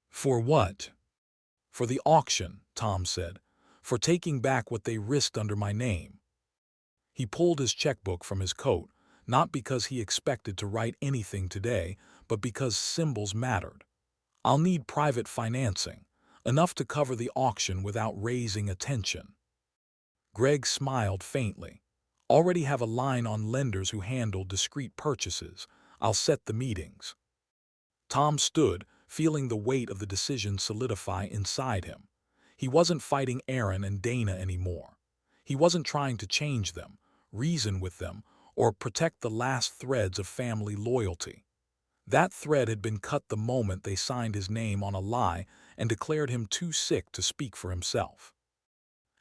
A: "For what?" "For the auction," Tom said. "For taking back what they risked under my name." He pulled his checkbook from his coat, not because he expected to write anything today, but because symbols mattered. "I'll need private financing, enough to cover the auction without raising attention." Greg smiled faintly. "Already have a line on lenders who handle discreet purchases. I'll set the meetings." Tom stood, feeling the weight of the decision solidify inside him. He wasn't fighting Aaron and Dana anymore. He wasn't trying to change them, reason with them, or protect the last threads of family loyalty. That thread had been cut the moment they signed his name on a lie and declared him too sick to speak for himself.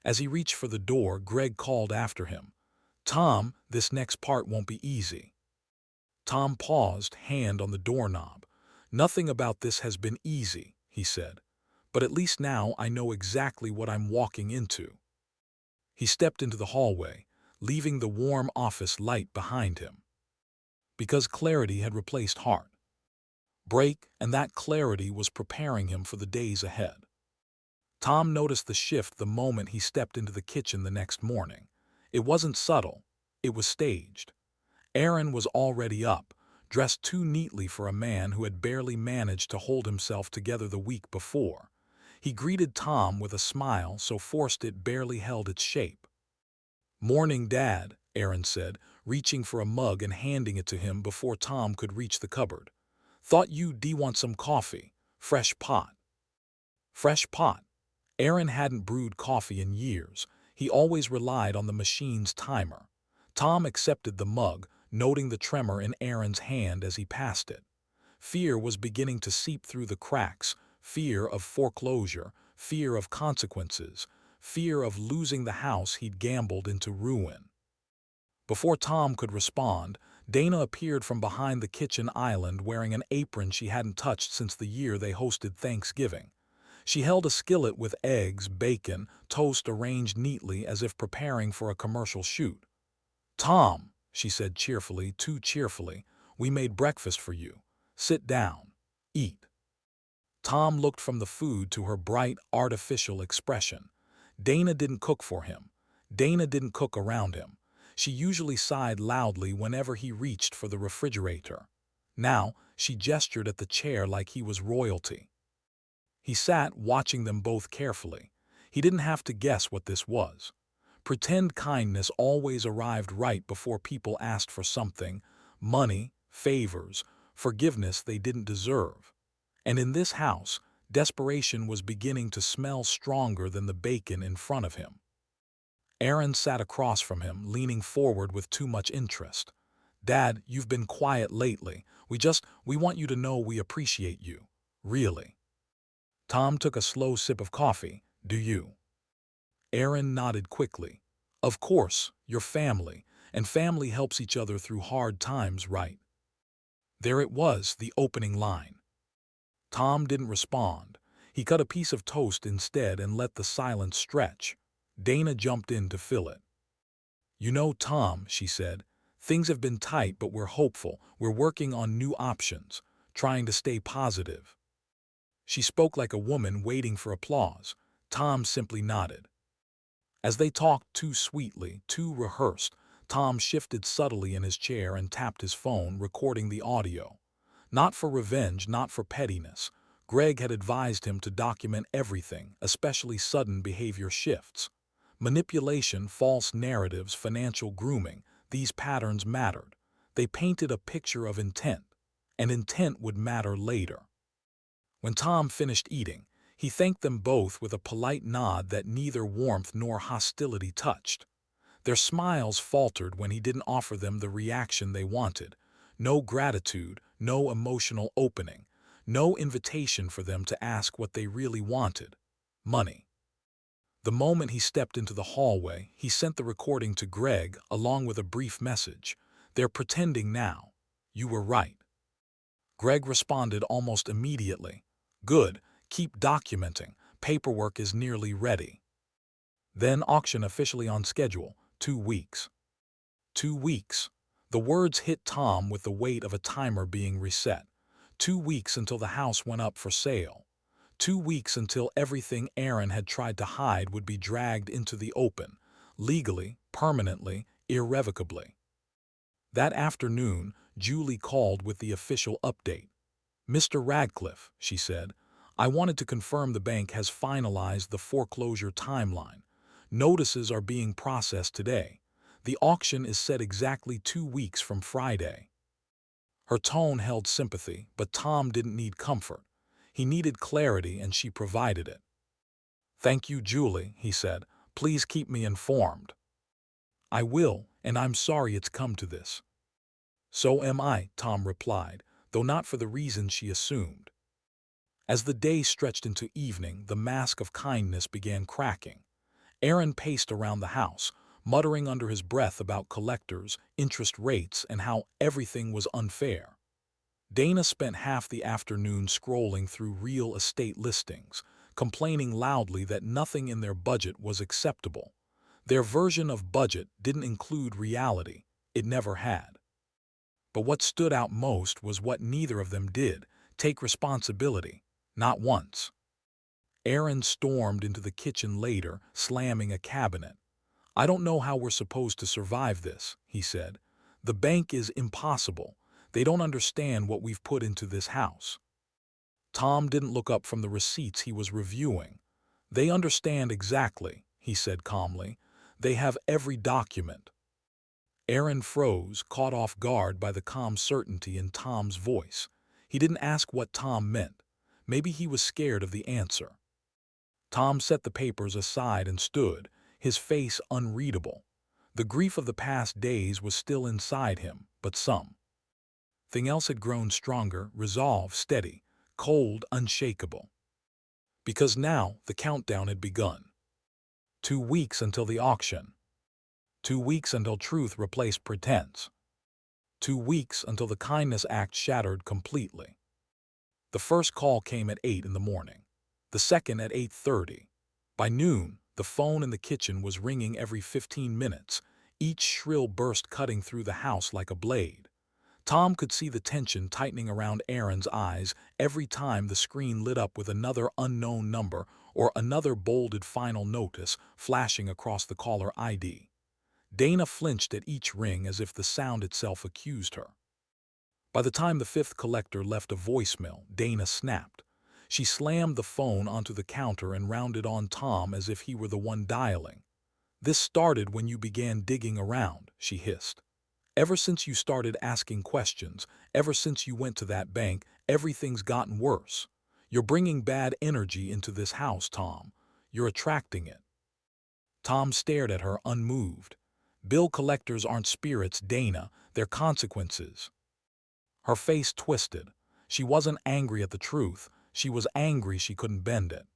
A: As he reached for the door, Greg called after him. "Tom, this next part won't be easy." Tom paused, hand on the doorknob. "Nothing about this has been easy," he said. "But at least now I know exactly what I'm walking into." He stepped into the hallway, leaving the warm office light behind him. Because clarity had replaced heart. break, and that clarity was preparing him for the days ahead. Tom noticed the shift the moment he stepped into the kitchen the next morning. It wasn't subtle, it was staged. Aaron was already up, dressed too neatly for a man who had barely managed to hold himself together the week before. He greeted Tom with a smile so forced it barely held its shape. "Morning, Dad," Aaron said, reaching for a mug and handing it to him before Tom could reach the cupboard. "Thought you'd want some coffee. Fresh pot." Fresh pot. Aaron hadn't brewed coffee in years. He always relied on the machine's timer. Tom accepted the mug, noting the tremor in Aaron's hand as he passed it. Fear was beginning to seep through the cracks, fear of foreclosure, fear of consequences, fear of losing the house he'd gambled into ruin. Before Tom could respond, Dana appeared from behind the kitchen island wearing an apron she hadn't touched since the year they hosted Thanksgiving. She held a skillet with eggs, bacon, toast arranged neatly as if preparing for a commercial shoot. "Tom," she said cheerfully, too cheerfully, "we made breakfast for you. Sit down. Eat." Tom looked from the food to her bright, artificial expression. Dana didn't cook for him. Dana didn't cook around him. She usually sighed loudly whenever he reached for the refrigerator. Now, she gestured at the chair like he was royalty. He sat, watching them both carefully. He didn't have to guess what this was. Pretend kindness always arrived right before people asked for something: money, favors, forgiveness they didn't deserve. And in this house, desperation was beginning to smell stronger than the bacon in front of him. Aaron sat across from him, leaning forward with too much interest. "Dad, you've been quiet lately. We want you to know we appreciate you. Really." Tom took a slow sip of coffee. "Do you?" Aaron nodded quickly. "Of course, you're family, and family helps each other through hard times, right?" There it was, the opening line. Tom didn't respond. He cut a piece of toast instead and let the silence stretch. Dana jumped in to fill it. "You know, Tom," she said, "things have been tight, but we're hopeful. We're working on new options, trying to stay positive." She spoke like a woman waiting for applause. Tom simply nodded. As they talked too sweetly, too rehearsed, Tom shifted subtly in his chair and tapped his phone, recording the audio. Not for revenge, not for pettiness. Greg had advised him to document everything, especially sudden behavior shifts. Manipulation, false narratives, financial grooming, these patterns mattered. They painted a picture of intent, and intent would matter later. When Tom finished eating, he thanked them both with a polite nod that neither warmth nor hostility touched. Their smiles faltered when he didn't offer them the reaction they wanted. No gratitude, no emotional opening, no invitation for them to ask what they really wanted: money. The moment he stepped into the hallway, he sent the recording to Greg along with a brief message. "They're pretending now. You were right." Greg responded almost immediately. "Good, keep documenting. Paperwork is nearly ready." Then auction officially on schedule, 2 weeks. 2 weeks. The words hit Tom with the weight of a timer being reset. 2 weeks until the house went up for sale. 2 weeks until everything Aaron had tried to hide would be dragged into the open, legally, permanently, irrevocably. That afternoon, Julie called with the official update. "Mr. Radcliffe," she said, "I wanted to confirm the bank has finalized the foreclosure timeline. Notices are being processed today. The auction is set exactly 2 weeks from Friday." Her tone held sympathy, but Tom didn't need comfort. He needed clarity, and she provided it. "Thank you, Julie," he said. "Please keep me informed." "I will, and I'm sorry it's come to this." "So am I," Tom replied, though not for the reason she assumed. As the day stretched into evening, the mask of kindness began cracking. Aaron paced around the house, muttering under his breath about collectors, interest rates, and how everything was unfair. Dana spent half the afternoon scrolling through real estate listings, complaining loudly that nothing in their budget was acceptable. Their version of budget didn't include reality. It never had. But what stood out most was what neither of them did: Take responsibility. Not once. Aaron stormed into the kitchen later, slamming a cabinet. I don't know how we're supposed to survive this, he said. The bank is impossible. They don't understand what we've put into this house. Tom didn't look up from the receipts he was reviewing. They understand exactly, he said calmly. They have every document. Aaron froze, caught off guard by the calm certainty in Tom's voice. He didn't ask what Tom meant. Maybe he was scared of the answer. Tom set the papers aside and stood, his face unreadable. The grief of the past days was still inside him, but something else had grown stronger, resolve, steady, cold, unshakable. Because now the countdown had begun. 2 weeks until the auction. 2 weeks until truth replaced pretense. 2 weeks until the kindness act shattered completely. The first call came at 8 in the morning. The second at 8:30. By noon, the phone in the kitchen was ringing every 15 minutes, each shrill burst cutting through the house like a blade. Tom could see the tension tightening around Aaron's eyes every time the screen lit up with another unknown number or another bolded final notice flashing across the caller ID. Dana flinched at each ring as if the sound itself accused her. By the time the fifth collector left a voicemail, Dana snapped. She slammed the phone onto the counter and rounded on Tom as if he were the one dialing. "This started when you began digging around," she hissed. "Ever since you started asking questions, ever since you went to that bank, everything's gotten worse. You're bringing bad energy into this house, Tom. You're attracting it." Tom stared at her unmoved. "Bill collectors aren't spirits, Dana. They're consequences." Her face twisted. She wasn't angry at the truth. She was angry she couldn't bend it.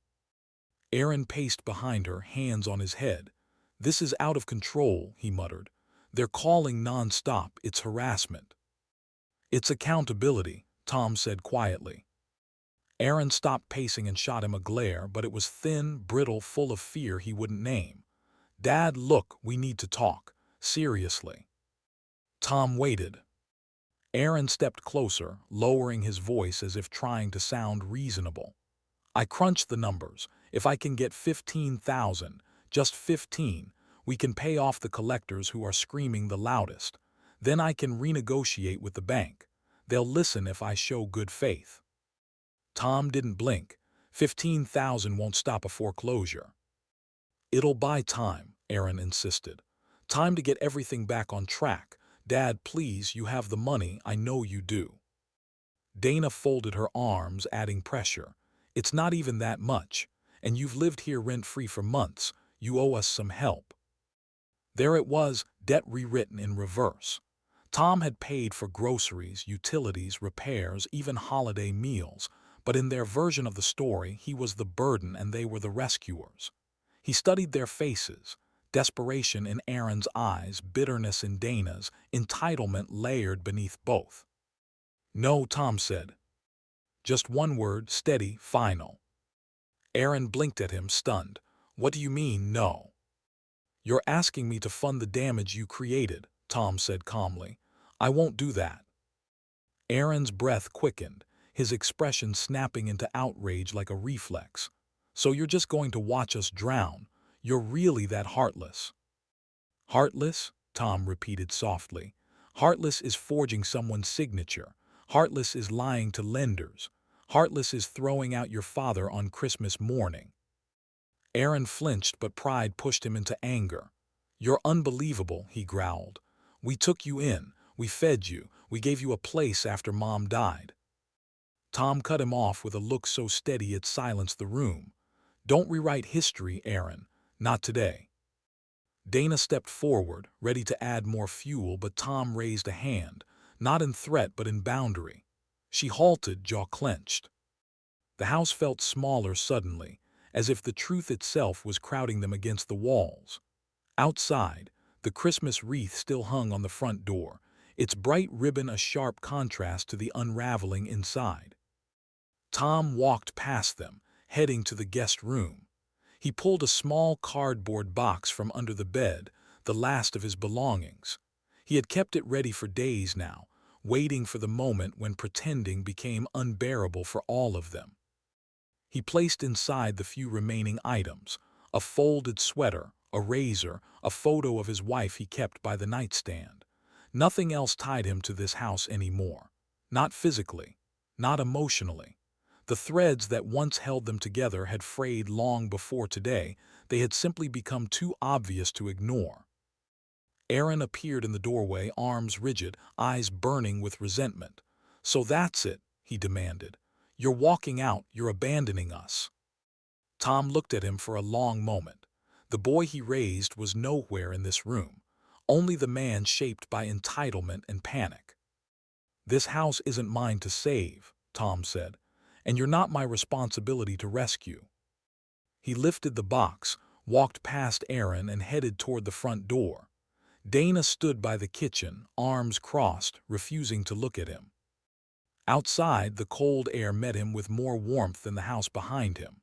A: Aaron paced behind her, hands on his head. "This is out of control," he muttered. "They're calling non-stop. It's harassment." "It's accountability," Tom said quietly. Aaron stopped pacing and shot him a glare, but it was thin, brittle, full of fear he wouldn't name. "Dad, look, we need to talk. Seriously." Tom waited. Aaron stepped closer, lowering his voice as if trying to sound reasonable. "I crunched the numbers. If I can get 15,000, just 15, we can pay off the collectors who are screaming the loudest. Then I can renegotiate with the bank. They'll listen if I show good faith." Tom didn't blink. 15,000 won't stop a foreclosure. "It'll buy time," Aaron insisted. "Time to get everything back on track. Dad, please, you have the money, I know you do." Dana folded her arms, adding pressure. "It's not even that much, and you've lived here rent-free for months. You owe us some help." There it was, debt rewritten in reverse. Tom had paid for groceries, utilities, repairs, even holiday meals, but in their version of the story, he was the burden and they were the rescuers. He studied their faces. Desperation in Aaron's eyes, bitterness in Dana's, entitlement layered beneath both. "No," Tom said. Just one word, steady, final. Aaron blinked at him, stunned. "What do you mean, no?" "You're asking me to fund the damage you created," Tom said calmly. "I won't do that." Aaron's breath quickened, his expression snapping into outrage like a reflex. "So you're just going to watch us drown? You're really that heartless?" "Heartless?" Tom repeated softly. "Heartless is forging someone's signature. Heartless is lying to lenders. Heartless is throwing out your father on Christmas morning." Aaron flinched, but pride pushed him into anger. "You're unbelievable," he growled. "We took you in. We fed you. We gave you a place after Mom died." Tom cut him off with a look so steady it silenced the room. "Don't rewrite history, Aaron. Not today." Dana stepped forward, ready to add more fuel, but Tom raised a hand, not in threat but in boundary. She halted, jaw clenched. The house felt smaller suddenly, as if the truth itself was crowding them against the walls. Outside, the Christmas wreath still hung on the front door, its bright ribbon a sharp contrast to the unraveling inside. Tom walked past them, heading to the guest room. He pulled a small cardboard box from under the bed, the last of his belongings. He had kept it ready for days now, waiting for the moment when pretending became unbearable for all of them. He placed inside the few remaining items: a folded sweater, a razor, a photo of his wife he kept by the nightstand. Nothing else tied him to this house anymore. Not physically, not emotionally. The threads that once held them together had frayed long before today. They had simply become too obvious to ignore. Aaron appeared in the doorway, arms rigid, eyes burning with resentment. "So that's it," he demanded. "You're walking out, you're abandoning us." Tom looked at him for a long moment. The boy he raised was nowhere in this room, only the man shaped by entitlement and panic. "This house isn't mine to save," Tom said, "and you're not my responsibility to rescue." He lifted the box, walked past Aaron, and headed toward the front door. Dana stood by the kitchen, arms crossed, refusing to look at him. Outside, the cold air met him with more warmth than the house behind him.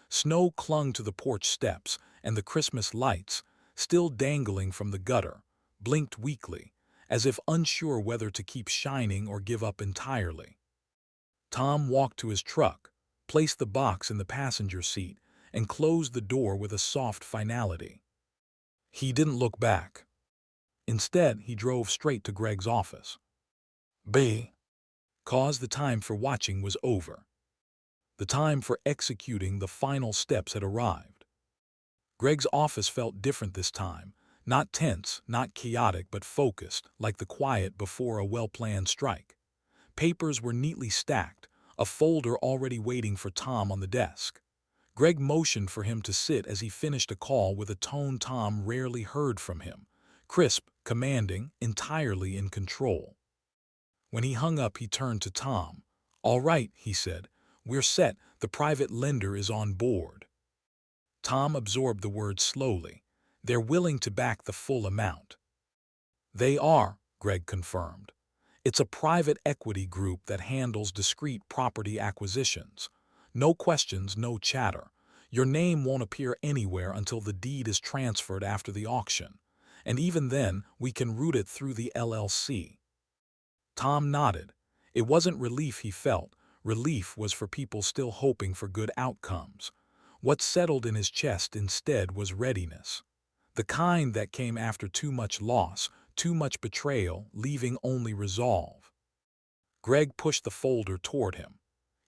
A: Snow clung to the porch steps, and the Christmas lights, still dangling from the gutter, blinked weakly, as if unsure whether to keep shining or give up entirely. Tom walked to his truck, placed the box in the passenger seat, and closed the door with a soft finality. He didn't look back. Instead, he drove straight to Greg's office. Because the time for watching was over. The time for executing the final steps had arrived. Greg's office felt different this time, not tense, not chaotic, but focused, like the quiet before a well-planned strike. Papers were neatly stacked, a folder already waiting for Tom on the desk. Greg motioned for him to sit as he finished a call with a tone Tom rarely heard from him: crisp, commanding, entirely in control. When he hung up, he turned to Tom. "All right," he said. "We're set. The private lender is on board." Tom absorbed the words slowly. "They're willing to back the full amount." "They are," Greg confirmed. "It's a private equity group that handles discrete property acquisitions. No questions, no chatter. Your name won't appear anywhere until the deed is transferred after the auction. And even then, we can route it through the LLC." Tom nodded. It wasn't relief he felt. Relief was for people still hoping for good outcomes. What settled in his chest instead was readiness. The kind that came after too much loss, too much betrayal, leaving only resolve. Greg pushed the folder toward him.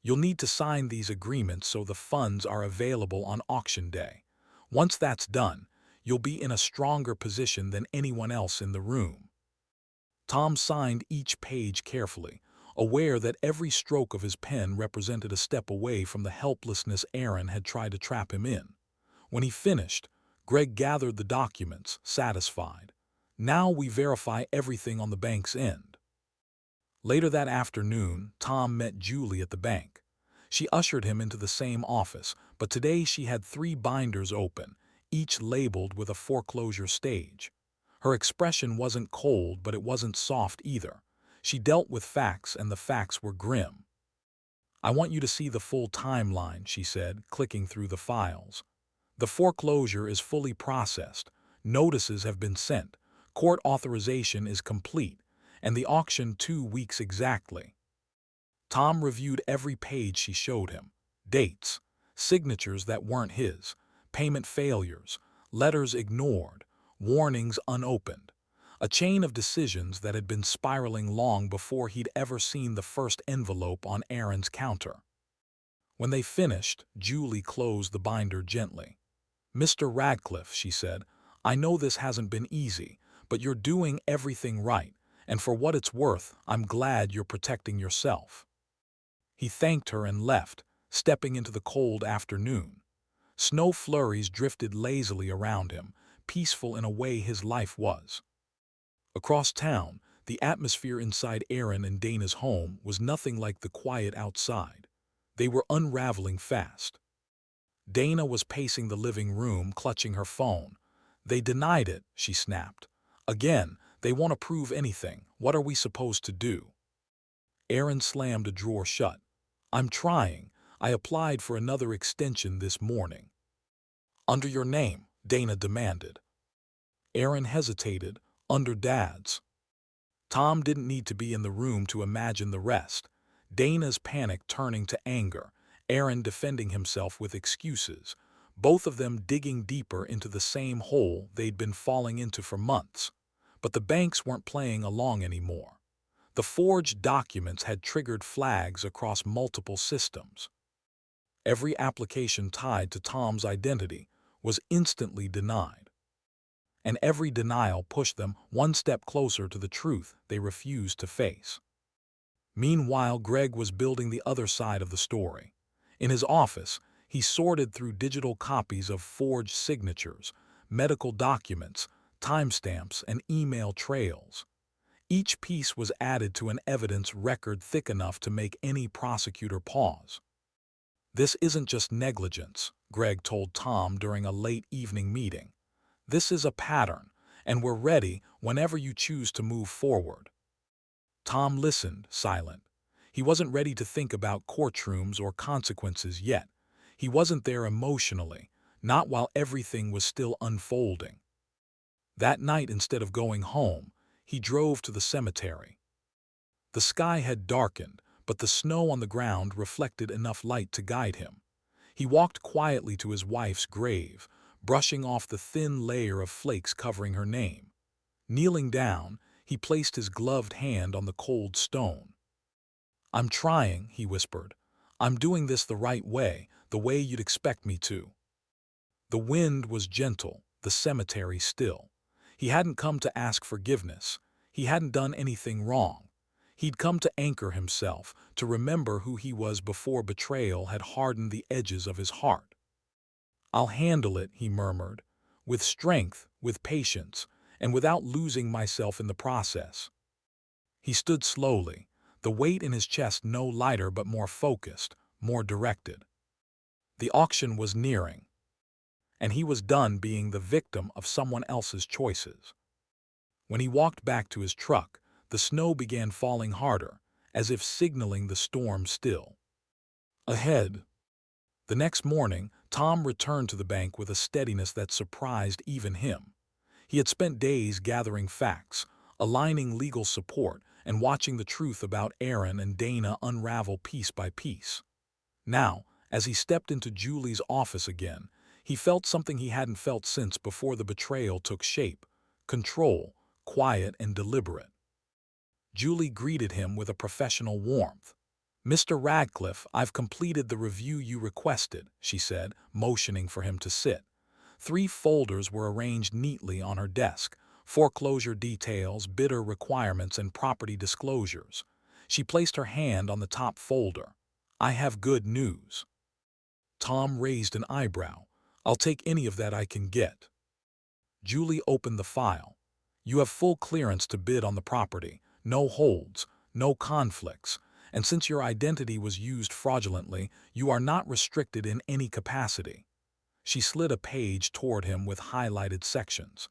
A: "You'll need to sign these agreements so the funds are available on auction day. Once that's done, you'll be in a stronger position than anyone else in the room." Tom signed each page carefully, aware that every stroke of his pen represented a step away from the helplessness Aaron had tried to trap him in. When he finished, Greg gathered the documents, satisfied. "Now we verify everything on the bank's end." Later that afternoon, Tom met Julie at the bank. She ushered him into the same office, but today she had 3 binders open, each labeled with a foreclosure stage. Her expression wasn't cold, but it wasn't soft either. She dealt with facts, and the facts were grim. "I want you to see the full timeline," she said, clicking through the files. "The foreclosure is fully processed. Notices have been sent. Court authorization is complete. And the auction 2 weeks exactly." Tom reviewed every page she showed him. Dates, signatures that weren't his, payment failures, letters ignored, warnings unopened. A chain of decisions that had been spiraling long before he'd ever seen the first envelope on Aaron's counter. When they finished, Julie closed the binder gently. "Mr. Radcliffe," she said, "I know this hasn't been easy, but you're doing everything right, and for what it's worth, I'm glad you're protecting yourself." He thanked her and left, stepping into the cold afternoon. Snow flurries drifted lazily around him, peaceful in a way his life was. Across town, the atmosphere inside Aaron and Dana's home was nothing like the quiet outside. They were unraveling fast. Dana was pacing the living room, clutching her phone. "They denied it," she snapped. "Again, they won't approve anything. What are we supposed to do?" Aaron slammed a drawer shut. "I'm trying. I applied for another extension this morning." "Under your name?" Dana demanded. Aaron hesitated. "Under Dad's." Tom didn't need to be in the room to imagine the rest. Dana's panic turning to anger, Aaron defending himself with excuses, both of them digging deeper into the same hole they'd been falling into for months. But the banks weren't playing along anymore. The forged documents had triggered flags across multiple systems. Every application tied to Tom's identity was instantly denied. And every denial pushed them one step closer to the truth they refused to face. Meanwhile, Greg was building the other side of the story. In his office, he sorted through digital copies of forged signatures, medical documents, timestamps, and email trails. Each piece was added to an evidence record thick enough to make any prosecutor pause. "This isn't just negligence," Greg told Tom during a late evening meeting. "This is a pattern, and we're ready whenever you choose to move forward." Tom listened, silent. He wasn't ready to think about courtrooms or consequences yet. He wasn't there emotionally, not while everything was still unfolding. That night, instead of going home, he drove to the cemetery. The sky had darkened, but the snow on the ground reflected enough light to guide him. He walked quietly to his wife's grave, brushing off the thin layer of flakes covering her name. Kneeling down, he placed his gloved hand on the cold stone. "I'm trying," he whispered. "I'm doing this the right way, the way you'd expect me to." The wind was gentle, the cemetery still. He hadn't come to ask forgiveness. He hadn't done anything wrong. He'd come to anchor himself, to remember who he was before betrayal had hardened the edges of his heart. "I'll handle it," he murmured, "with strength, with patience, and without losing myself in the process." He stood slowly, the weight in his chest no lighter but more focused, more directed. The auction was nearing, and he was done being the victim of someone else's choices. When he walked back to his truck, the snow began falling harder, as if signaling the storm still ahead. The next morning, Tom returned to the bank with a steadiness that surprised even him. He had spent days gathering facts, aligning legal support, and watching the truth about Aaron and Dana unravel piece by piece. Now, as he stepped into Julie's office again, he felt something he hadn't felt since before the betrayal took shape: control, quiet and deliberate. Julie greeted him with a professional warmth. "Mr. Radcliffe, I've completed the review you requested," she said, motioning for him to sit. 3 folders were arranged neatly on her desk: foreclosure details, bidder requirements, and property disclosures. She placed her hand on the top folder. "I have good news." Tom raised an eyebrow. "I'll take any of that I can get." Julie opened the file. "You have full clearance to bid on the property, no holds, no conflicts, and since your identity was used fraudulently, you are not restricted in any capacity." She slid a page toward him with highlighted sections.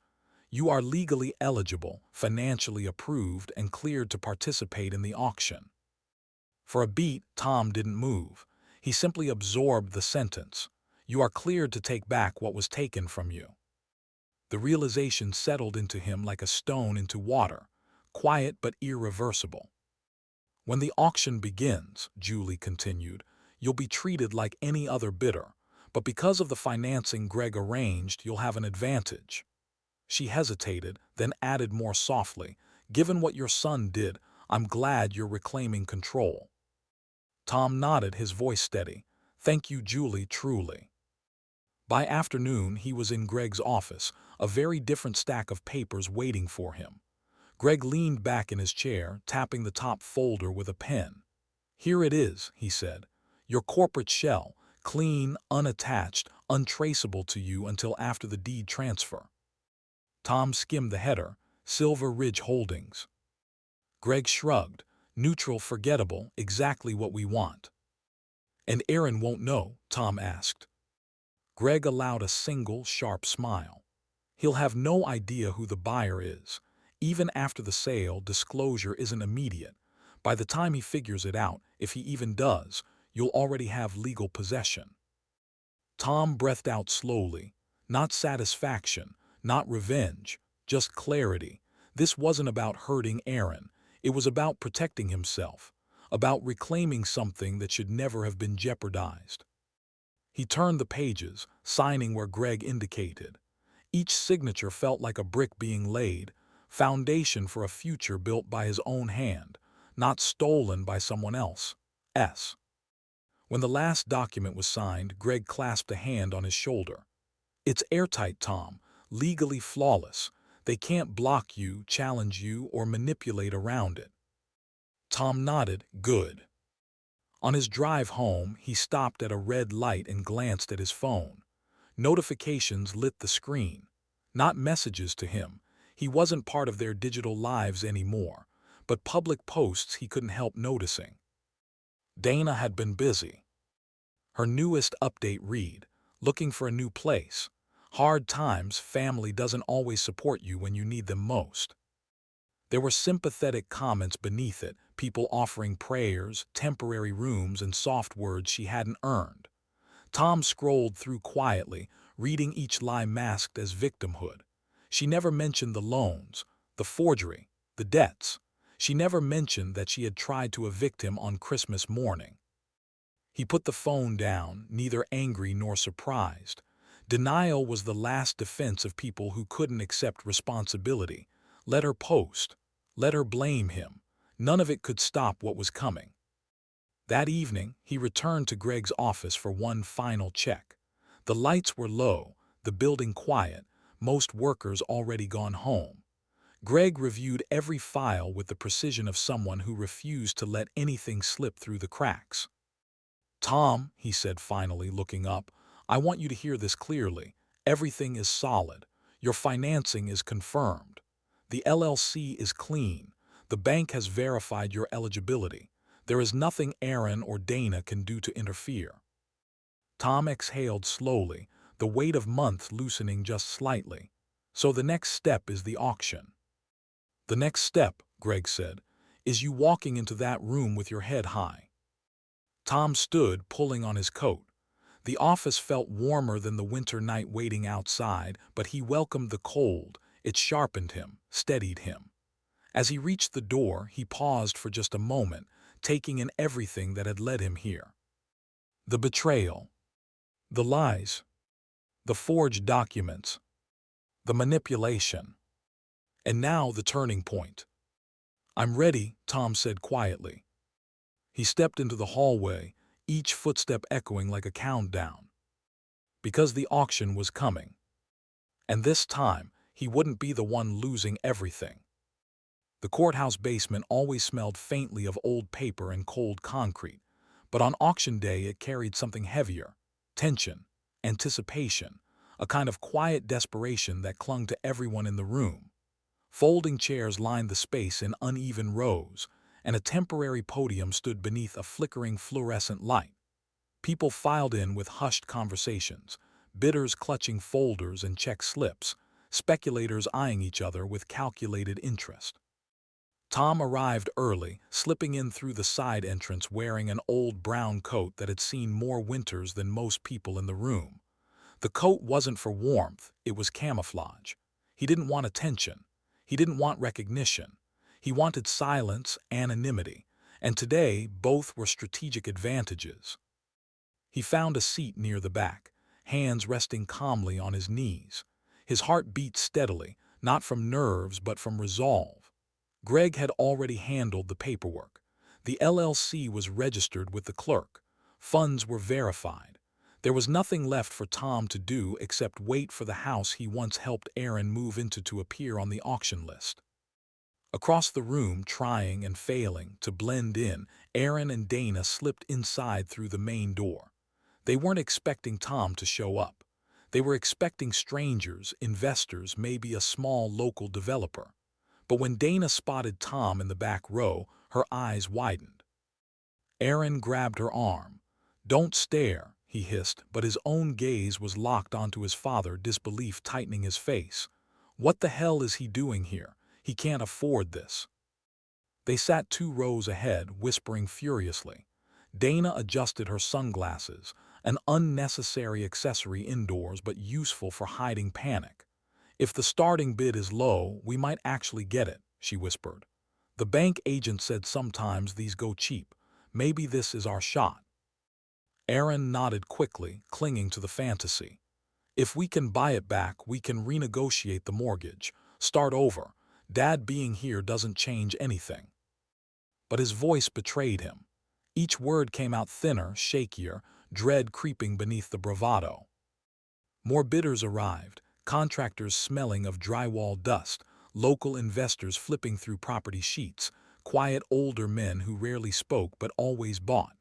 A: "You are legally eligible, financially approved, and cleared to participate in the auction." For a beat, Tom didn't move. He simply absorbed the sentence. "You are cleared to take back what was taken from you." The realization settled into him like a stone into water, quiet but irreversible. "When the auction begins," Julie continued, "you'll be treated like any other bidder, but because of the financing Greg arranged, you'll have an advantage." She hesitated, then added more softly, "Given what your son did, I'm glad you're reclaiming control." Tom nodded, his voice steady. "Thank you, Julie, truly." By afternoon, he was in Greg's office, a very different stack of papers waiting for him. Greg leaned back in his chair, tapping the top folder with a pen. "Here it is," he said. "Your corporate shell, clean, unattached, untraceable to you until after the deed transfer." Tom skimmed the header: Silver Ridge Holdings. Greg shrugged. "Neutral, forgettable, exactly what we want." "And Aaron won't know?" Tom asked. Greg allowed a single, sharp smile. "He'll have no idea who the buyer is. Even after the sale, disclosure isn't immediate. By the time he figures it out, if he even does, you'll already have legal possession." Tom breathed out slowly. Not satisfaction, not revenge, just clarity. This wasn't about hurting Aaron. It was about protecting himself, about reclaiming something that should never have been jeopardized. He turned the pages, signing where Greg indicated. Each signature felt like a brick being laid, foundation for a future built by his own hand, not stolen by someone else. S. When the last document was signed, Greg clasped a hand on his shoulder. It's airtight, Tom, legally flawless. They can't block you, challenge you, or manipulate around it. Tom nodded. Good. On his drive home, he stopped at a red light and glanced at his phone. Notifications lit the screen. Not messages to him. He wasn't part of their digital lives anymore, but public posts he couldn't help noticing. Dana had been busy. Her newest update read, looking for a new place. Hard times, family doesn't always support you when you need them most. There were sympathetic comments beneath it, people offering prayers, temporary rooms, and soft words she hadn't earned. Tom scrolled through quietly, reading each line masked as victimhood. She never mentioned the loans, the forgery, the debts. She never mentioned that she had tried to evict him on Christmas morning. He put the phone down, neither angry nor surprised. Denial was the last defense of people who couldn't accept responsibility. Let her post. Let her blame him. None of it could stop what was coming. That evening, he returned to Greg's office for one final check. The lights were low, the building quiet, most workers already gone home. Greg reviewed every file with the precision of someone who refused to let anything slip through the cracks. Tom, he said finally, looking up, I want you to hear this clearly. Everything is solid. Your financing is confirmed. The LLC is clean. The bank has verified your eligibility. There is nothing Aaron or Dana can do to interfere. Tom exhaled slowly, the weight of months loosening just slightly. So the next step is the auction. The next step, Greg said, is you walking into that room with your head high. Tom stood, pulling on his coat. The office felt warmer than the winter night waiting outside, but he welcomed the cold. It sharpened him, steadied him. As he reached the door, he paused for just a moment, taking in everything that had led him here. The betrayal, the lies, the forged documents, the manipulation, and now the turning point. I'm ready, Tom said quietly. He stepped into the hallway, each footstep echoing like a countdown. Because the auction was coming. And this time, he wouldn't be the one losing everything. The courthouse basement always smelled faintly of old paper and cold concrete, but on auction day it carried something heavier, tension, anticipation, a kind of quiet desperation that clung to everyone in the room. Folding chairs lined the space in uneven rows, and a temporary podium stood beneath a flickering fluorescent light. People filed in with hushed conversations, bidders clutching folders and check slips, speculators eyeing each other with calculated interest. Tom arrived early, slipping in through the side entrance wearing an old brown coat that had seen more winters than most people in the room. The coat wasn't for warmth, it was camouflage. He didn't want attention. He didn't want recognition. He wanted silence, anonymity, and today both were strategic advantages. He found a seat near the back, hands resting calmly on his knees. His heart beat steadily, not from nerves but from resolve. Greg had already handled the paperwork. The LLC was registered with the clerk. Funds were verified. There was nothing left for Tom to do except wait for the house he once helped Aaron move into to appear on the auction list. Across the room, trying and failing to blend in, Aaron and Dana slipped inside through the main door. They weren't expecting Tom to show up. They were expecting strangers, investors, maybe a small local developer. But when Dana spotted Tom in the back row, her eyes widened. Aaron grabbed her arm. Don't stare, he hissed, but his own gaze was locked onto his father, disbelief tightening his face. What the hell is he doing here? He can't afford this. They sat 2 rows ahead, whispering furiously. Dana adjusted her sunglasses, an unnecessary accessory indoors but useful for hiding panic. If the starting bid is low, we might actually get it, she whispered. The bank agent said sometimes these go cheap. Maybe this is our shot. Aaron nodded quickly, clinging to the fantasy. If we can buy it back, we can renegotiate the mortgage. Start over. Dad being here doesn't change anything. But his voice betrayed him. Each word came out thinner, shakier, dread creeping beneath the bravado. More bidders arrived, contractors smelling of drywall dust, local investors flipping through property sheets, quiet older men who rarely spoke but always bought.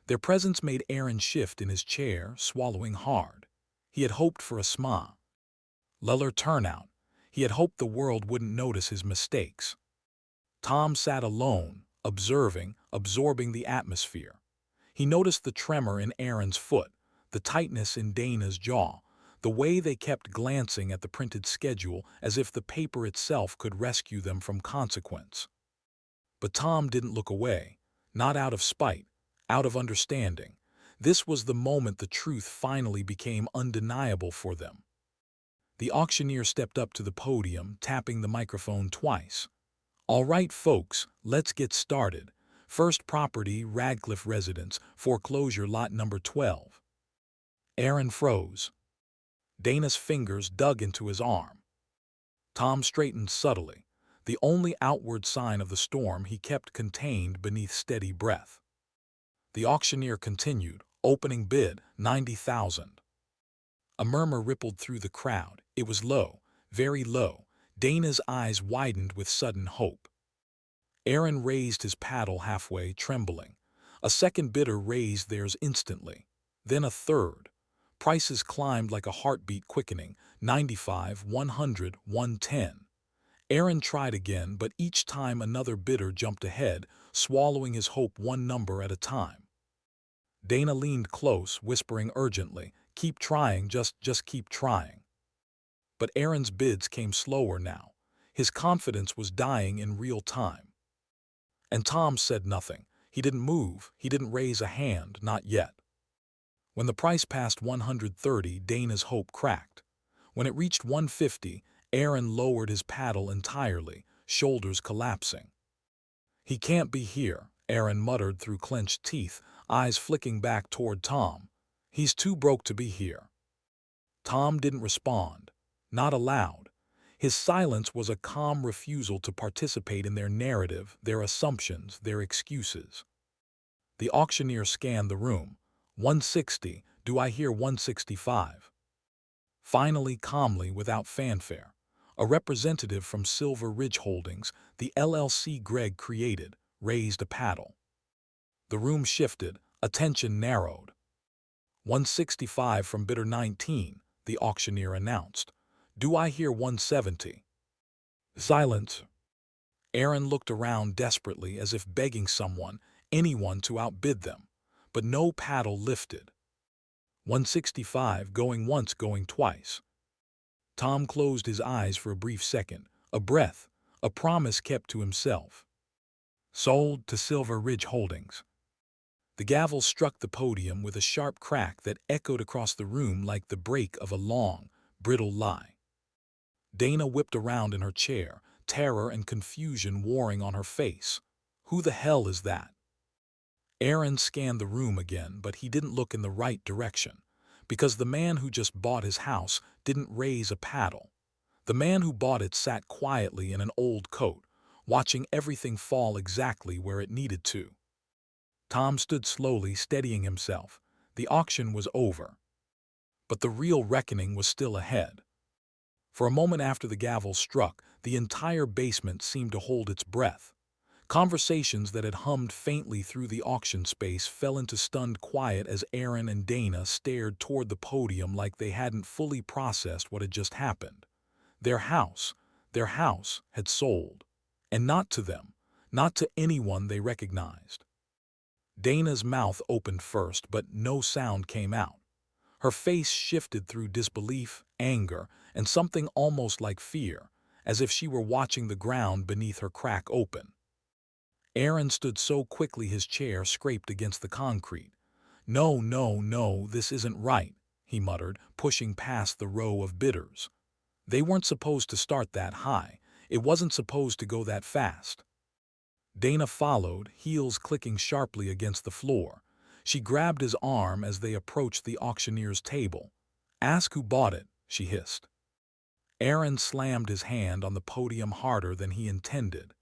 A: Their presence made Aaron shift in his chair, swallowing hard. He had hoped for a smile. Luller turnout. He had hoped the world wouldn't notice his mistakes. Tom sat alone, absorbing the atmosphere. He noticed the tremor in Aaron's foot, the tightness in Dana's jaw, the way they kept glancing at the printed schedule as if the paper itself could rescue them from consequence. But Tom didn't look away, not out of spite, out of understanding. This was the moment the truth finally became undeniable for them. The auctioneer stepped up to the podium, tapping the microphone twice. All right, folks, let's get started. First property, Radcliffe Residence, foreclosure lot number 12. Aaron froze. Dana's fingers dug into his arm. Tom straightened subtly, the only outward sign of the storm he kept contained beneath steady breath. The auctioneer continued, opening bid, 90,000. A murmur rippled through the crowd. It was low, very low. Dana's eyes widened with sudden hope. Aaron raised his paddle halfway, trembling. A second bidder raised theirs instantly. Then a third. Prices climbed like a heartbeat quickening, 95, 100, 110. Aaron tried again, but each time another bidder jumped ahead, swallowing his hope one number at a time. Dana leaned close, whispering urgently, "Keep trying, just keep trying." But Aaron's bids came slower now. His confidence was dying in real time. And Tom said nothing. He didn't move, he didn't raise a hand, not yet. When the price passed 130, Dana's hope cracked. When it reached 150, Aaron lowered his paddle entirely, shoulders collapsing. "He can't be here," Aaron muttered through clenched teeth, eyes flicking back toward Tom. "He's too broke to be here." Tom didn't respond. Not aloud. His silence was a calm refusal to participate in their narrative, their assumptions, their excuses. The auctioneer scanned the room. 160, do I hear 165? Finally, calmly, without fanfare, a representative from Silver Ridge Holdings, the LLC Greg created, raised a paddle. The room shifted, attention narrowed. 165 from bidder 19, the auctioneer announced. Do I hear 170? Silence. Aaron looked around desperately as if begging someone, anyone to outbid them, but no paddle lifted. 165, going once, going twice. Tom closed his eyes for a brief second, a breath, a promise kept to himself. Sold to Silver Ridge Holdings. The gavel struck the podium with a sharp crack that echoed across the room like the break of a long, brittle lie. Dana whipped around in her chair, terror and confusion warring on her face. Who the hell is that? Aaron scanned the room again, but he didn't look in the right direction, because the man who just bought his house didn't raise a paddle. The man who bought it sat quietly in an old coat, watching everything fall exactly where it needed to. Tom stood slowly, steadying himself. The auction was over. But the real reckoning was still ahead. For a moment after the gavel struck, the entire basement seemed to hold its breath. Conversations that had hummed faintly through the auction space fell into stunned quiet as Aaron and Dana stared toward the podium like they hadn't fully processed what had just happened. Their house, had sold. And not to them, not to anyone they recognized. Dana's mouth opened first, but no sound came out. Her face shifted through disbelief, anger, and something almost like fear, as if she were watching the ground beneath her crack open. Aaron stood so quickly his chair scraped against the concrete. "No, no, no, this isn't right," he muttered, pushing past the row of bidders. They weren't supposed to start that high. It wasn't supposed to go that fast. Dana followed, heels clicking sharply against the floor. She grabbed his arm as they approached the auctioneer's table. "Ask who bought it," she hissed. Aaron slammed his hand on the podium harder than he intended.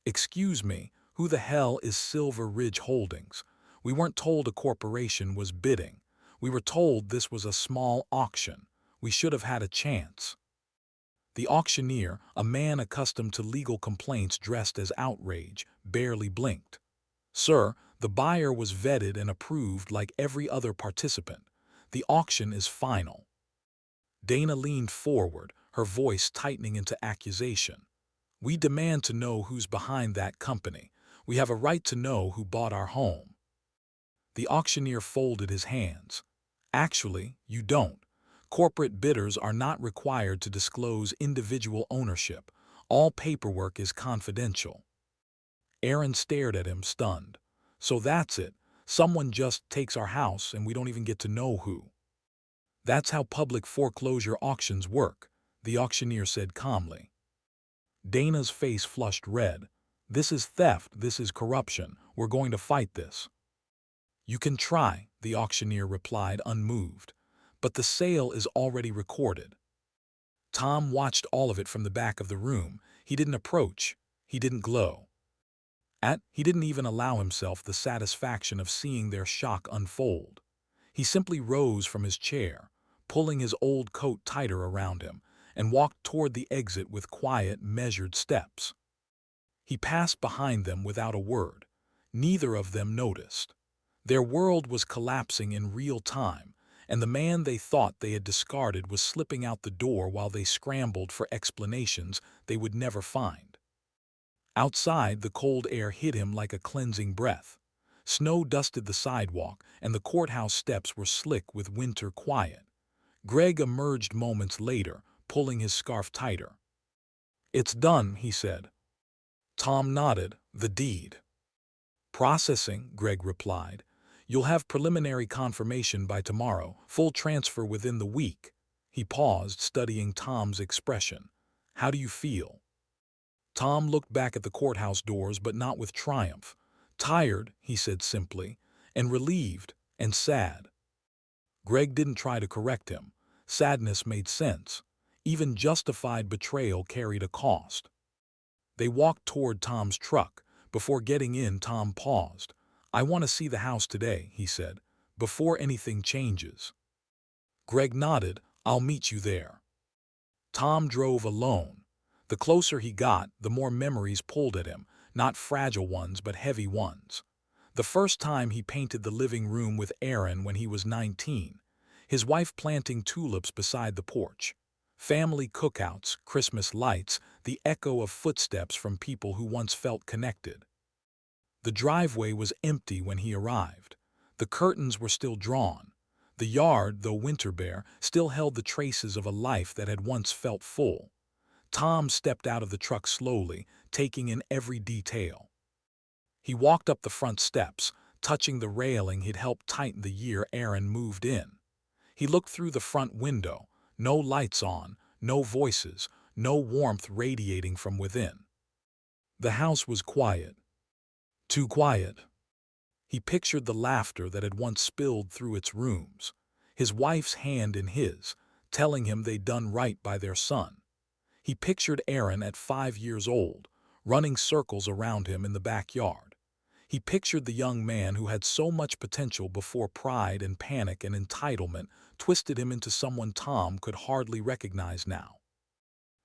A: "Excuse me, who the hell is Silver Ridge Holdings? We weren't told a corporation was bidding. We were told this was a small auction. We should have had a chance." The auctioneer, a man accustomed to legal complaints dressed as outrage, barely blinked. "Sir, the buyer was vetted and approved like every other participant. The auction is final." Dana leaned forward, her voice tightening into accusation. "We demand to know who's behind that company. We have a right to know who bought our home." The auctioneer folded his hands. "Actually, you don't. Corporate bidders are not required to disclose individual ownership. All paperwork is confidential." Aaron stared at him, stunned. "So that's it. Someone just takes our house and we don't even get to know who." "That's how public foreclosure auctions work," the auctioneer said calmly. Dana's face flushed red. "This is theft, this is corruption. We're going to fight this." "You can try," the auctioneer replied, unmoved. "But the sale is already recorded." Tom watched all of it from the back of the room. He didn't approach. He didn't glow. He didn't even allow himself the satisfaction of seeing their shock unfold. He simply rose from his chair, pulling his old coat tighter around him, and walked toward the exit with quiet, measured steps. He passed behind them without a word. Neither of them noticed. Their world was collapsing in real time, and the man they thought they had discarded was slipping out the door while they scrambled for explanations they would never find. Outside, the cold air hit him like a cleansing breath. Snow dusted the sidewalk, and the courthouse steps were slick with winter quiet. Greg emerged moments later, pulling his scarf tighter. "It's done," he said. Tom nodded. "The deed." "Processing," Greg replied. "You'll have preliminary confirmation by tomorrow, full transfer within the week." He paused, studying Tom's expression. "How do you feel?" Tom looked back at the courthouse doors, but not with triumph. "Tired," he said simply, "and relieved, and sad." Greg didn't try to correct him. Sadness made sense. Even justified betrayal carried a cost. They walked toward Tom's truck. Before getting in, Tom paused. "I want to see the house today," he said, "before anything changes." Greg nodded. "I'll meet you there." Tom drove alone. The closer he got, the more memories pulled at him, not fragile ones but heavy ones. The first time he painted the living room with Aaron when he was 19. His wife planting tulips beside the porch. Family cookouts, Christmas lights, the echo of footsteps from people who once felt connected. The driveway was empty when he arrived. The curtains were still drawn. The yard, though winter bare, still held the traces of a life that had once felt full. Tom stepped out of the truck slowly, taking in every detail. He walked up the front steps, touching the railing he'd helped tighten the year Aaron moved in. He looked through the front window. No lights on, no voices, no warmth radiating from within. The house was quiet. Too quiet. He pictured the laughter that had once spilled through its rooms, his wife's hand in his, telling him they'd done right by their son. He pictured Aaron at 5 years old, running circles around him in the backyard. He pictured the young man who had so much potential before pride and panic and entitlement twisted him into someone Tom could hardly recognize now.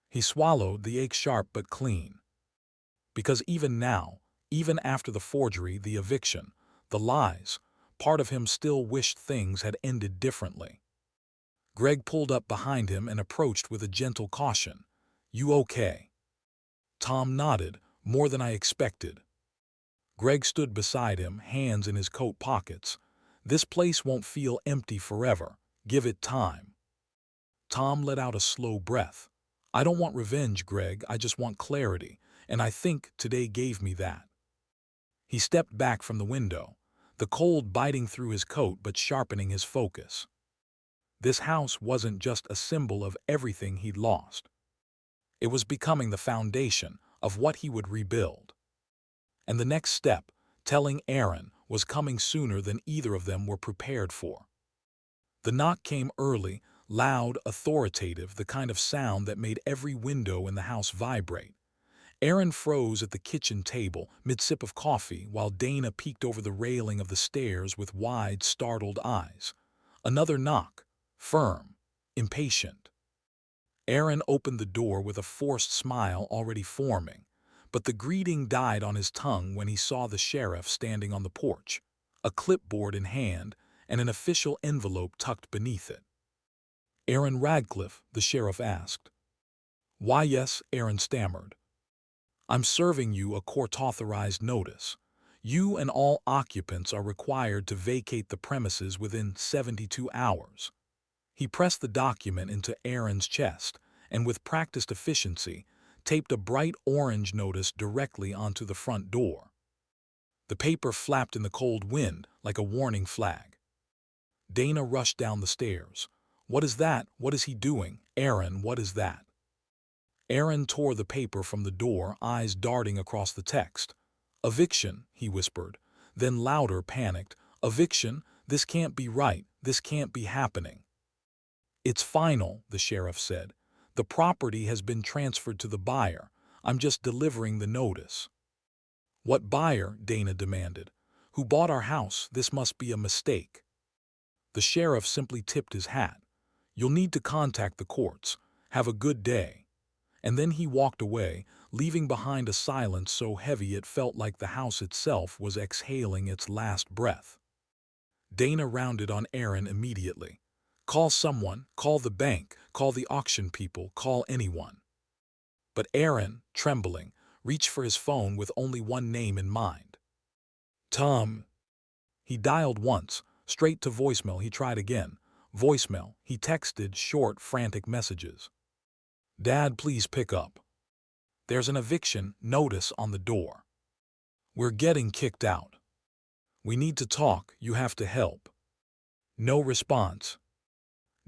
A: He swallowed, the ache sharp but clean. Because even now, even after the forgery, the eviction, the lies, part of him still wished things had ended differently. Greg pulled up behind him and approached with a gentle caution. "You okay?" Tom nodded, "More than I expected." Greg stood beside him, hands in his coat pockets. "This place won't feel empty forever. Give it time." Tom let out a slow breath. "I don't want revenge, Greg. I just want clarity, and I think today gave me that." He stepped back from the window, the cold biting through his coat but sharpening his focus. This house wasn't just a symbol of everything he'd lost. It was becoming the foundation of what he would rebuild. And the next step, telling Aaron, was coming sooner than either of them were prepared for. The knock came early, loud, authoritative, the kind of sound that made every window in the house vibrate. Aaron froze at the kitchen table, mid-sip of coffee, while Dana peeked over the railing of the stairs with wide, startled eyes. Another knock, firm, impatient. Aaron opened the door with a forced smile already forming, but the greeting died on his tongue when he saw the sheriff standing on the porch, a clipboard in hand and an official envelope tucked beneath it. "Aaron Radcliffe?" the sheriff asked. "Why, yes," Aaron stammered. "I'm serving you a court-authorized notice. You and all occupants are required to vacate the premises within 72 hours. He pressed the document into Aaron's chest and, with practiced efficiency, taped a bright orange notice directly onto the front door. The paper flapped in the cold wind like a warning flag. Dana rushed down the stairs. "What is that? What is he doing? Aaron, what is that?" Aaron tore the paper from the door, eyes darting across the text. "Eviction," he whispered, then louder, panicked. "Eviction? This can't be right. This can't be happening." "It's final," the sheriff said. "The property has been transferred to the buyer. I'm just delivering the notice." "What buyer?" Dana demanded. "Who bought our house? This must be a mistake." The sheriff simply tipped his hat. "You'll need to contact the courts. Have a good day." And then he walked away, leaving behind a silence so heavy it felt like the house itself was exhaling its last breath. Dana rounded on Aaron immediately. "Call someone, call the bank, call the auction people, call anyone." But Aaron, trembling, reached for his phone with only one name in mind. "Tom." He dialed once, straight to voicemail. He tried again. Voicemail. He texted short, frantic messages. "Dad, please pick up. There's an eviction notice on the door. We're getting kicked out. We need to talk. You have to help." No response.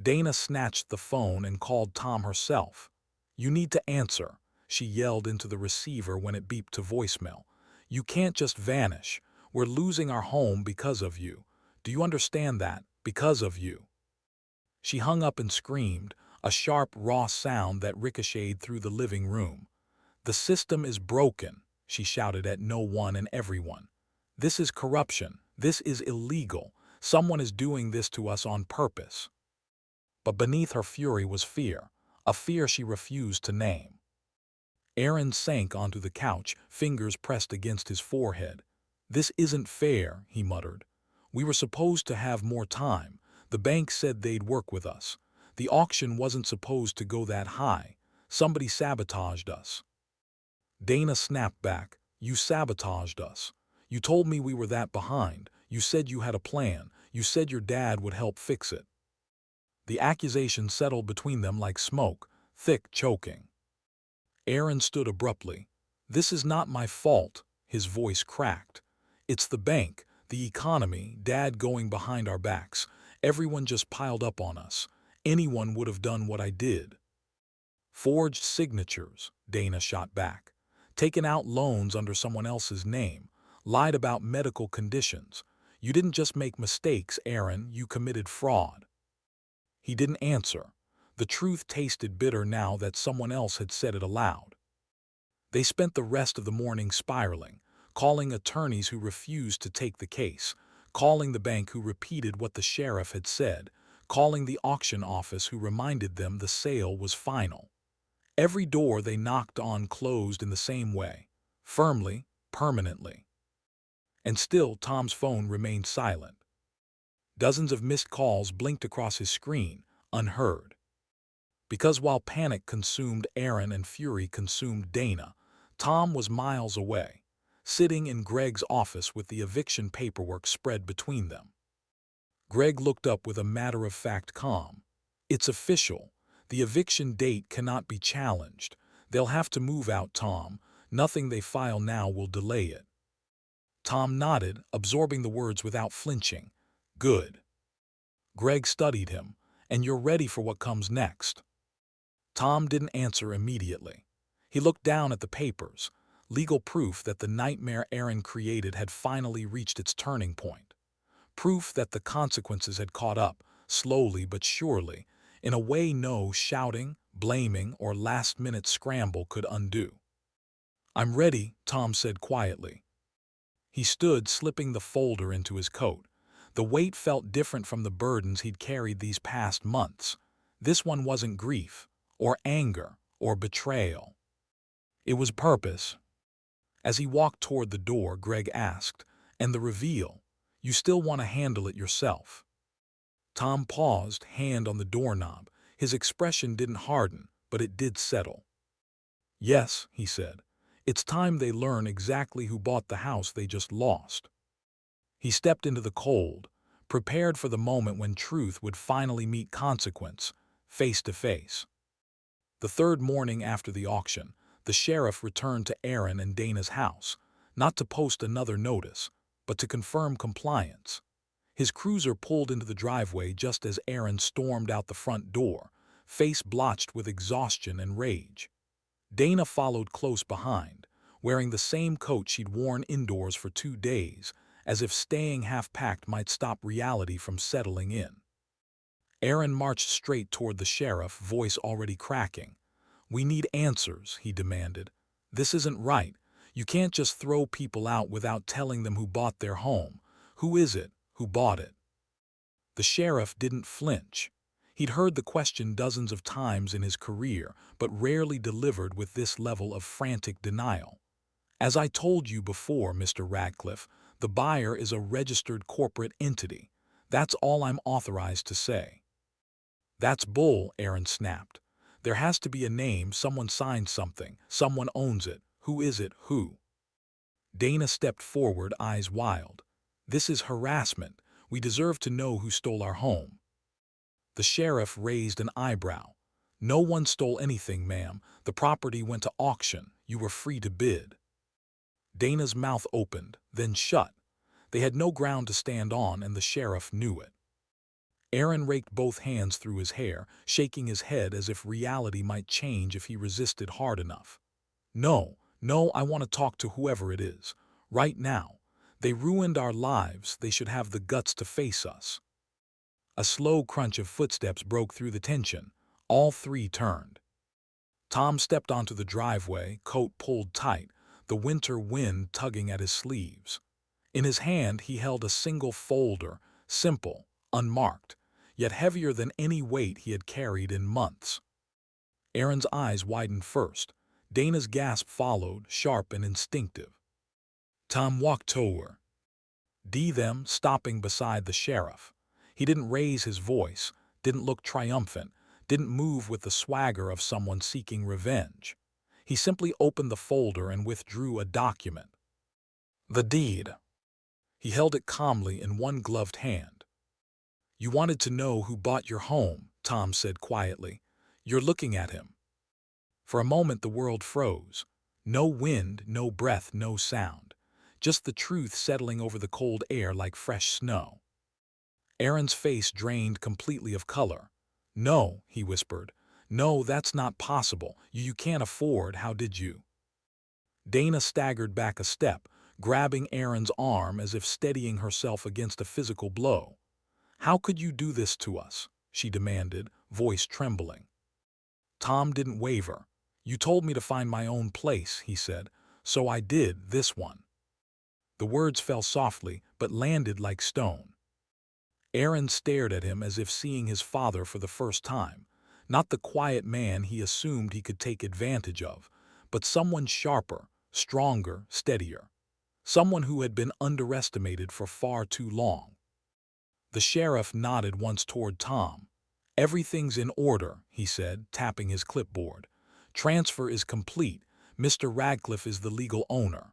A: Dana snatched the phone and called Tom herself. "You need to answer," she yelled into the receiver when it beeped to voicemail. "You can't just vanish. We're losing our home because of you. Do you understand that? Because of you." She hung up and screamed, a sharp, raw sound that ricocheted through the living room. "The system is broken," she shouted at no one and everyone. "This is corruption. This is illegal. Someone is doing this to us on purpose." But beneath her fury was fear, a fear she refused to name. Aaron sank onto the couch, fingers pressed against his forehead. "This isn't fair," he muttered. "We were supposed to have more time. The bank said they'd work with us. The auction wasn't supposed to go that high. Somebody sabotaged us." Dana snapped back. "You sabotaged us. You told me we were that behind. You said you had a plan. You said your dad would help fix it." The accusation settled between them like smoke, thick, choking. Aaron stood abruptly. "This is not my fault," his voice cracked. "It's the bank, the economy, Dad going behind our backs. Everyone just piled up on us. Anyone would have done what I did." "Forged signatures," Dana shot back. "Taken out loans under someone else's name. Lied about medical conditions. You didn't just make mistakes, Aaron, you committed fraud." He didn't answer. The truth tasted bitter now that someone else had said it aloud. They spent the rest of the morning spiraling, calling attorneys who refused to take the case, calling the bank who repeated what the sheriff had said, calling the auction office who reminded them the sale was final. Every door they knocked on closed in the same way, firmly, permanently. And still Tom's phone remained silent. Dozens of missed calls blinked across his screen, unheard. Because while panic consumed Aaron and fury consumed Dana, Tom was miles away, sitting in Greg's office with the eviction paperwork spread between them. Greg looked up with a matter-of-fact calm. "It's official. The eviction date cannot be challenged. They'll have to move out, Tom. Nothing they file now will delay it." Tom nodded, absorbing the words without flinching. "Good." Greg studied him. "And you're ready for what comes next?" Tom didn't answer immediately. He looked down at the papers, legal proof that the nightmare Aaron created had finally reached its turning point. Proof that the consequences had caught up, slowly but surely, in a way no shouting, blaming, or last-minute scramble could undo. "I'm ready," Tom said quietly. He stood, slipping the folder into his coat. The weight felt different from the burdens he'd carried these past months. This one wasn't grief, or anger, or betrayal. It was purpose. As he walked toward the door, Greg asked, "And the reveal? You still want to handle it yourself?" Tom paused, hand on the doorknob. His expression didn't harden, but it did settle. "Yes," he said. "It's time they learn exactly who bought the house they just lost." He stepped into the cold, prepared for the moment when truth would finally meet consequence, face to face. The third morning after the auction, the sheriff returned to Aaron and Dana's house, not to post another notice, but to confirm compliance. His cruiser pulled into the driveway just as Aaron stormed out the front door, face blotched with exhaustion and rage. Dana followed close behind, wearing the same coat she'd worn indoors for 2 days, as if staying half-packed might stop reality from settling in. Aaron marched straight toward the sheriff, voice already cracking. "We need answers," he demanded. "This isn't right. You can't just throw people out without telling them who bought their home. Who is it? Who bought it?" The sheriff didn't flinch. He'd heard the question dozens of times in his career, but rarely delivered with this level of frantic denial. "As I told you before, Mr. Radcliffe, the buyer is a registered corporate entity. That's all I'm authorized to say." "That's bull," Aaron snapped. "There has to be a name, someone signed something, someone owns it. Who is it, who?" Dana stepped forward, eyes wild. "This is harassment. We deserve to know who stole our home." The sheriff raised an eyebrow. "No one stole anything, ma'am. The property went to auction. You were free to bid." Dana's mouth opened, then shut. They had no ground to stand on, and the sheriff knew it. Aaron raked both hands through his hair, shaking his head as if reality might change if he resisted hard enough. "No, no, I want to talk to whoever it is. Right now. They ruined our lives. They should have the guts to face us." A slow crunch of footsteps broke through the tension. All three turned. Tom stepped onto the driveway, coat pulled tight, the winter wind tugging at his sleeves. In his hand he held a single folder, simple, unmarked, yet heavier than any weight he had carried in months. Aaron's eyes widened first. Dana's gasp followed, sharp and instinctive. Tom walked toward them, stopping beside the sheriff. He didn't raise his voice, didn't look triumphant, didn't move with the swagger of someone seeking revenge. He simply opened the folder and withdrew a document. The deed. He held it calmly in one gloved hand. "You wanted to know who bought your home," Tom said quietly. "You're looking at him." For a moment the world froze. No wind, no breath, no sound. Just the truth settling over the cold air like fresh snow. Aaron's face drained completely of color. "No," he whispered. "No, that's not possible. You can't afford. How did you?" Dana staggered back a step, grabbing Aaron's arm as if steadying herself against a physical blow. "How could you do this to us?" she demanded, voice trembling. Tom didn't waver. "You told me to find my own place," he said. "So I did, this one." The words fell softly, but landed like stone. Aaron stared at him as if seeing his father for the first time. Not the quiet man he assumed he could take advantage of, but someone sharper, stronger, steadier. Someone who had been underestimated for far too long. The sheriff nodded once toward Tom. "Everything's in order," he said, tapping his clipboard. "Transfer is complete. Mr. Radcliffe is the legal owner."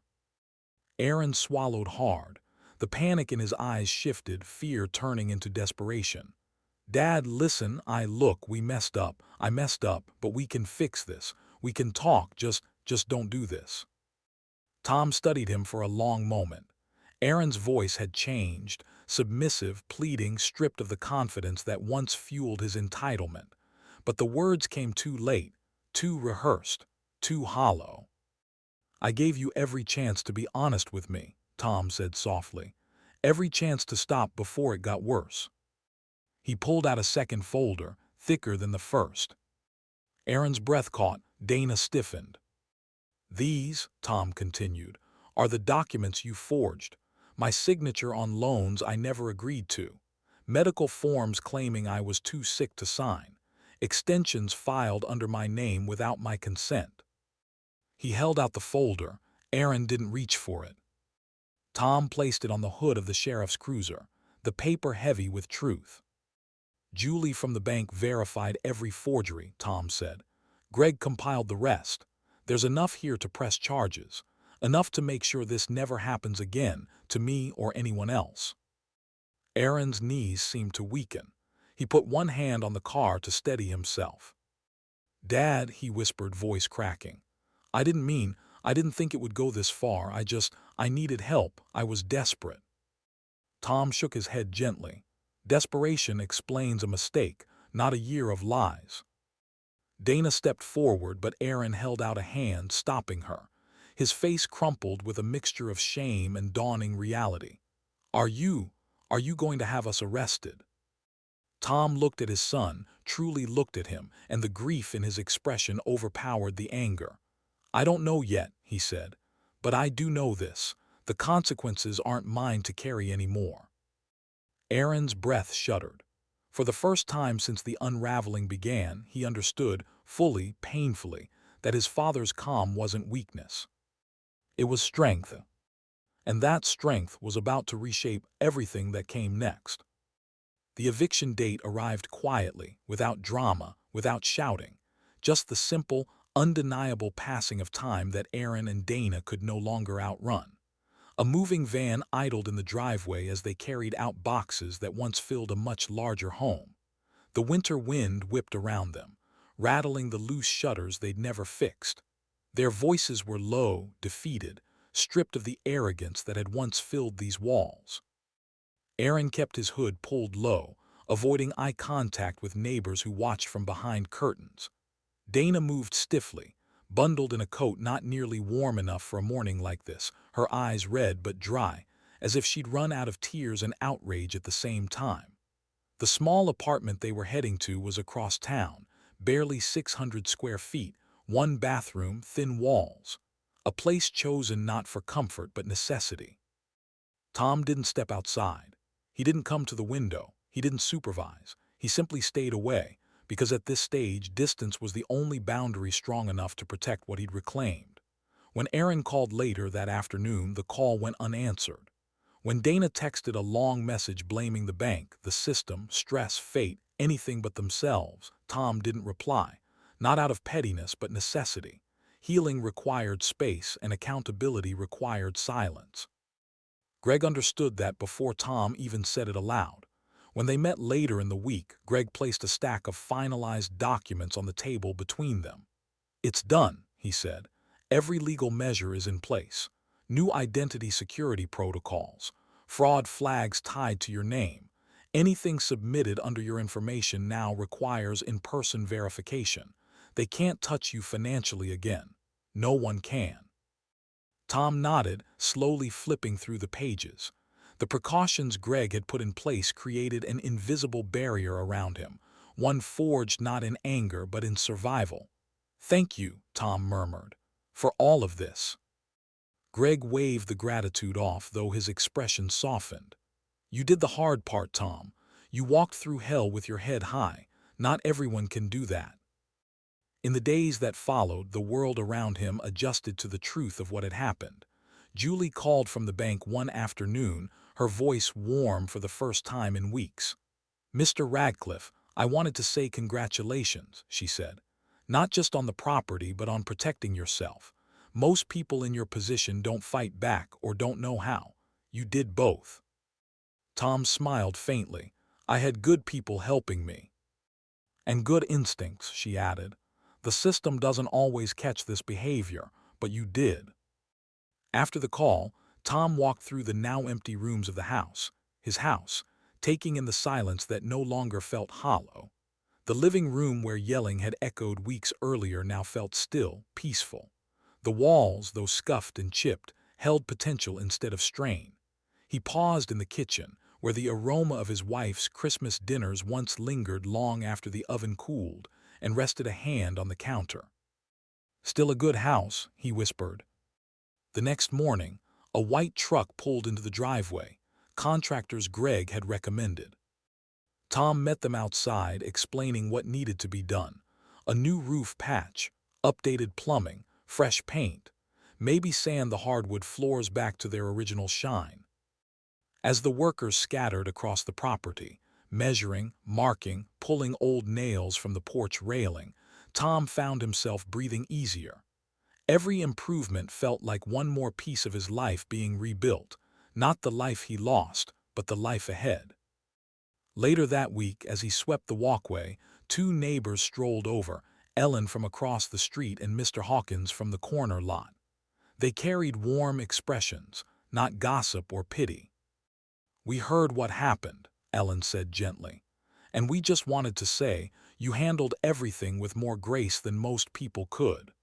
A: Aaron swallowed hard. The panic in his eyes shifted, fear turning into desperation. "Dad, listen, we messed up. I messed up, but we can fix this. We can talk, just don't do this." Tom studied him for a long moment. Aaron's voice had changed, submissive, pleading, stripped of the confidence that once fueled his entitlement. But the words came too late, too rehearsed, too hollow. "I gave you every chance to be honest with me," Tom said softly. "Every chance to stop before it got worse." He pulled out a second folder, thicker than the first. Aaron's breath caught. Dana stiffened. "These," Tom continued, "are the documents you forged. My signature on loans I never agreed to. Medical forms claiming I was too sick to sign. Extensions filed under my name without my consent." He held out the folder. Aaron didn't reach for it. Tom placed it on the hood of the sheriff's cruiser, the paper heavy with truth. "Julie from the bank verified every forgery," Tom said. "Greg compiled the rest. There's enough here to press charges, enough to make sure this never happens again to me or anyone else." Aaron's knees seemed to weaken. He put one hand on the car to steady himself. "Dad," he whispered, voice cracking. I didn't think it would go this far. I needed help. I was desperate." Tom shook his head gently. "Desperation explains a mistake, not a year of lies." Dana stepped forward, but Aaron held out a hand, stopping her. His face crumpled with a mixture of shame and dawning reality. Are you going to have us arrested?" Tom looked at his son, truly looked at him, and the grief in his expression overpowered the anger. "I don't know yet," he said, "but I do know this. The consequences aren't mine to carry anymore." Aaron's breath shuddered. For the first time since the unraveling began, he understood, fully, painfully, that his father's calm wasn't weakness. It was strength. And that strength was about to reshape everything that came next. The eviction date arrived quietly, without drama, without shouting, just the simple, undeniable passing of time that Aaron and Dana could no longer outrun. A moving van idled in the driveway as they carried out boxes that once filled a much larger home. The winter wind whipped around them, rattling the loose shutters they'd never fixed. Their voices were low, defeated, stripped of the arrogance that had once filled these walls. Aaron kept his hood pulled low, avoiding eye contact with neighbors who watched from behind curtains. Dana moved stiffly, bundled in a coat not nearly warm enough for a morning like this, her eyes red but dry, as if she'd run out of tears and outrage at the same time. The small apartment they were heading to was across town, barely 600 square feet, one bathroom, thin walls. A place chosen not for comfort but necessity. Tom didn't step outside. He didn't come to the window. He didn't supervise. He simply stayed away, because at this stage distance was the only boundary strong enough to protect what he'd reclaimed. When Aaron called later that afternoon, the call went unanswered. When Dana texted a long message blaming the bank, the system, stress, fate, anything but themselves, Tom didn't reply, not out of pettiness but necessity. Healing required space and accountability required silence. Greg understood that before Tom even said it aloud. When they met later in the week, Greg placed a stack of finalized documents on the table between them. "It's done," he said. "Every legal measure is in place. New identity security protocols, fraud flags tied to your name. Anything submitted under your information now requires in-person verification. They can't touch you financially again. No one can." Tom nodded, slowly flipping through the pages. The precautions Greg had put in place created an invisible barrier around him, one forged not in anger but in survival. "Thank you," Tom murmured, "for all of this." Greg waved the gratitude off, though his expression softened. "You did the hard part, Tom. You walked through hell with your head high. Not everyone can do that." In the days that followed, the world around him adjusted to the truth of what had happened. Julie called from the bank one afternoon, her voice warm for the first time in weeks. "Mr. Radcliffe, I wanted to say congratulations," she said. "Not just on the property, but on protecting yourself. Most people in your position don't fight back or don't know how. You did both." Tom smiled faintly. "I had good people helping me." "And good instincts," she added. "The system doesn't always catch this behavior, but you did." After the call, Tom walked through the now empty rooms of the house, his house, taking in the silence that no longer felt hollow. The living room where yelling had echoed weeks earlier now felt still, peaceful. The walls, though scuffed and chipped, held potential instead of strain. He paused in the kitchen, where the aroma of his wife's Christmas dinners once lingered long after the oven cooled, and rested a hand on the counter. "Still a good house," he whispered. The next morning, a white truck pulled into the driveway, contractors Greg had recommended. Tom met them outside, explaining what needed to be done. A new roof patch, updated plumbing, fresh paint, maybe sand the hardwood floors back to their original shine. As the workers scattered across the property, measuring, marking, pulling old nails from the porch railing, Tom found himself breathing easier. Every improvement felt like one more piece of his life being rebuilt, not the life he lost, but the life ahead. Later that week, as he swept the walkway, two neighbors strolled over, Ellen from across the street and Mr. Hawkins from the corner lot. They carried warm expressions, not gossip or pity. "We heard what happened," Ellen said gently, "and we just wanted to say you handled everything with more grace than most people could."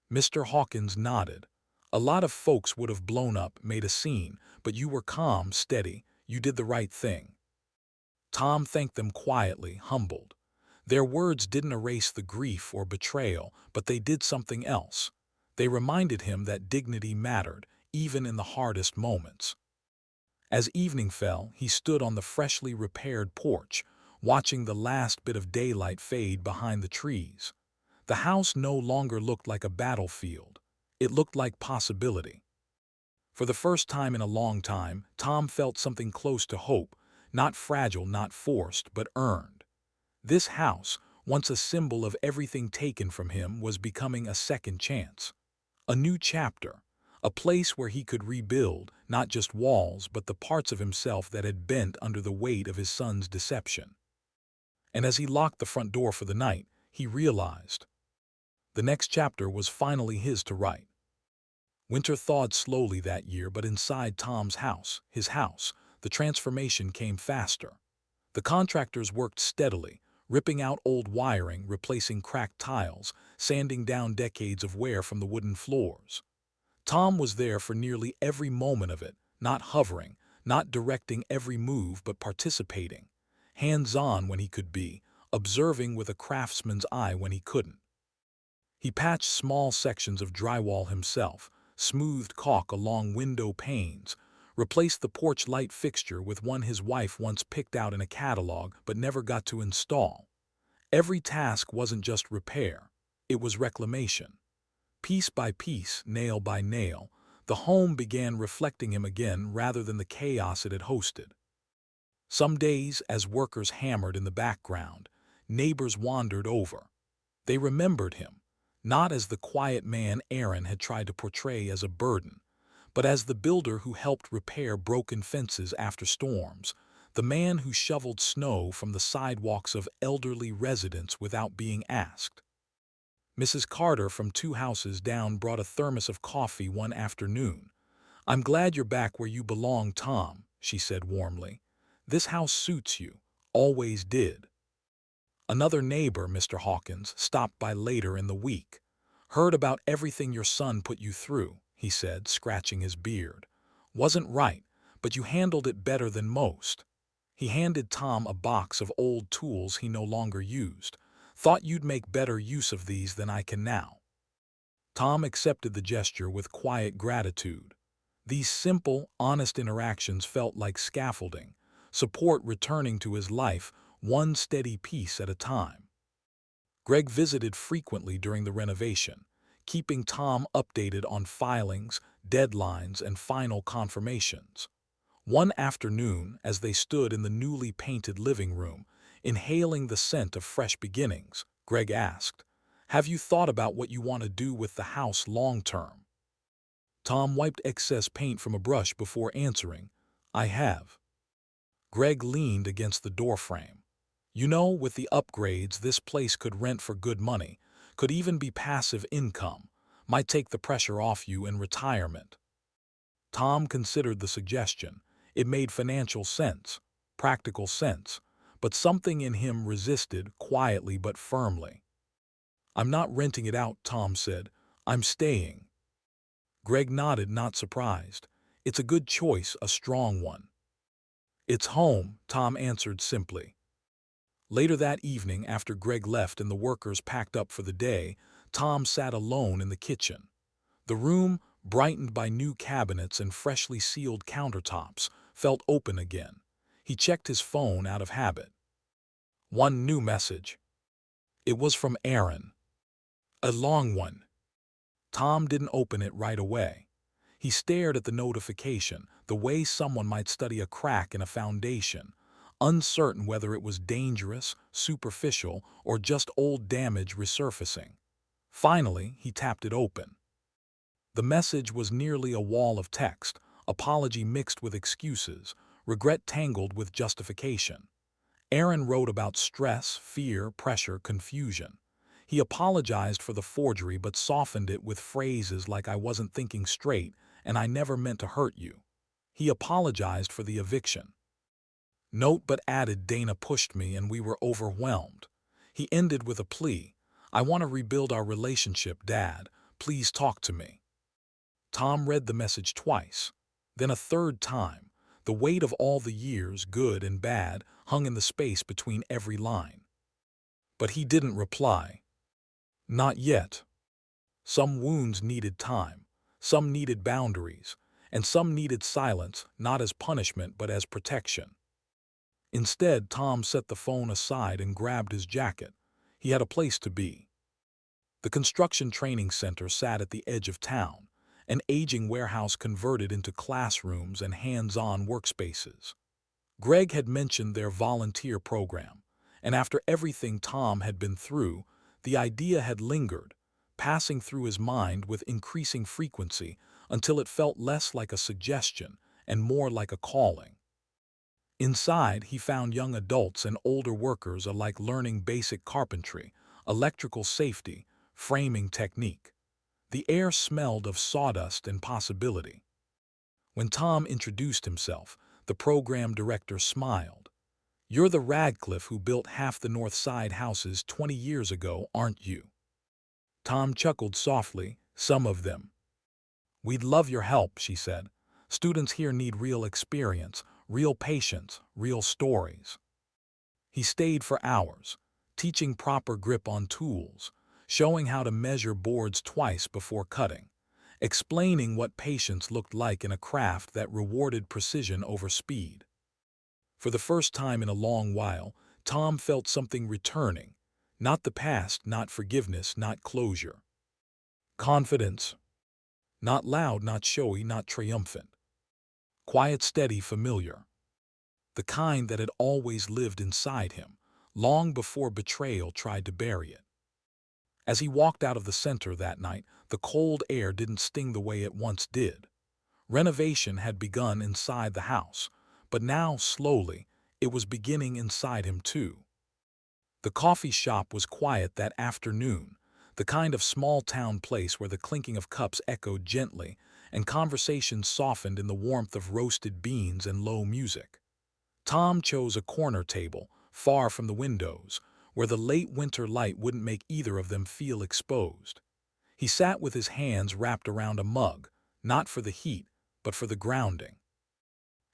A: Mr. Hawkins nodded. "A lot of folks would have blown up, made a scene, but you were calm, steady, you did the right thing." Tom thanked them quietly, humbled. Their words didn't erase the grief or betrayal, but they did something else. They reminded him that dignity mattered, even in the hardest moments. As evening fell, he stood on the freshly repaired porch, watching the last bit of daylight fade behind the trees. The house no longer looked like a battlefield. It looked like possibility. For the first time in a long time, Tom felt something close to hope, not fragile, not forced, but earned. This house, once a symbol of everything taken from him, was becoming a second chance. A new chapter, a place where he could rebuild, not just walls, but the parts of himself that had bent under the weight of his son's deception. And as he locked the front door for the night, he realized the next chapter was finally his to write. Winter thawed slowly that year, but inside Tom's house, his house, the transformation came faster. The contractors worked steadily, ripping out old wiring, replacing cracked tiles, sanding down decades of wear from the wooden floors. Tom was there for nearly every moment of it, not hovering, not directing every move, but participating. Hands-on when he could be, observing with a craftsman's eye when he couldn't. He patched small sections of drywall himself, smoothed caulk along window panes, replaced the porch light fixture with one his wife once picked out in a catalog but never got to install. Every task wasn't just repair, it was reclamation. Piece by piece, nail by nail, the home began reflecting him again rather than the chaos it had hosted. Some days, as workers hammered in the background, neighbors wandered over. They remembered him, not as the quiet man Aaron had tried to portray as a burden, but as the builder who helped repair broken fences after storms, the man who shoveled snow from the sidewalks of elderly residents without being asked. Mrs. Carter from 2 houses down brought a thermos of coffee one afternoon. "I'm glad you're back where you belong, Tom," she said warmly. "This house suits you, always did." Another neighbor, Mr. Hawkins, stopped by later in the week. "Heard about everything your son put you through," he said, scratching his beard. "Wasn't right, but you handled it better than most." He handed Tom a box of old tools he no longer used. "Thought you'd make better use of these than I can now." Tom accepted the gesture with quiet gratitude. These simple, honest interactions felt like scaffolding, support returning to his life, one steady piece at a time. Greg visited frequently during the renovation, keeping Tom updated on filings, deadlines, and final confirmations. One afternoon, as they stood in the newly painted living room, inhaling the scent of fresh beginnings, Greg asked, "Have you thought about what you want to do with the house long-term?" Tom wiped excess paint from a brush before answering, "I have." Greg leaned against the doorframe. "You know, with the upgrades, this place could rent for good money, could even be passive income, might take the pressure off you in retirement." Tom considered the suggestion. It made financial sense, practical sense, but something in him resisted, quietly but firmly. "I'm not renting it out," Tom said. "I'm staying." Greg nodded, not surprised. "It's a good choice, a strong one." "It's home," Tom answered simply. Later that evening, after Greg left and the workers packed up for the day, Tom sat alone in the kitchen. The room, brightened by new cabinets and freshly sealed countertops, felt open again. He checked his phone out of habit. One new message. It was from Aaron. A long one. Tom didn't open it right away. He stared at the notification, the way someone might study a crack in a foundation, uncertain whether it was dangerous, superficial, or just old damage resurfacing. Finally, he tapped it open. The message was nearly a wall of text, apology mixed with excuses, regret tangled with justification. Aaron wrote about stress, fear, pressure, confusion. He apologized for the forgery but softened it with phrases like "I wasn't thinking straight" and "I never meant to hurt you." He apologized for the eviction. Note but added, "Dana pushed me and we were overwhelmed." He ended with a plea. "I want to rebuild our relationship, Dad. Please talk to me." Tom read the message twice, then a third time. The weight of all the years, good and bad, hung in the space between every line. But he didn't reply. Not yet. Some wounds needed time, some needed boundaries, and some needed silence, not as punishment but as protection. Instead, Tom set the phone aside and grabbed his jacket. He had a place to be. The construction training center sat at the edge of town, an aging warehouse converted into classrooms and hands-on workspaces. Greg had mentioned their volunteer program, and after everything Tom had been through, the idea had lingered, passing through his mind with increasing frequency until it felt less like a suggestion and more like a calling. Inside, he found young adults and older workers alike learning basic carpentry, electrical safety, framing technique. The air smelled of sawdust and possibility. When Tom introduced himself, the program director smiled. "You're the Radcliffe who built half the North Side houses 20 years ago, aren't you?" Tom chuckled softly. "Some of them." "We'd love your help," she said. "Students here need real experience, real patience, real stories." He stayed for hours, teaching proper grip on tools, showing how to measure boards twice before cutting, explaining what patience looked like in a craft that rewarded precision over speed. For the first time in a long while, Tom felt something returning. Not the past, not forgiveness, not closure. Confidence. Not loud, not showy, not triumphant. Quiet, steady, familiar. The kind that had always lived inside him, long before betrayal tried to bury it. As he walked out of the center that night, the cold air didn't sting the way it once did. Renovation had begun inside the house, but now, slowly, it was beginning inside him too. The coffee shop was quiet that afternoon, the kind of small-town place where the clinking of cups echoed gently and conversations softened in the warmth of roasted beans and low music. Tom chose a corner table, far from the windows, where the late winter light wouldn't make either of them feel exposed. He sat with his hands wrapped around a mug, not for the heat, but for the grounding.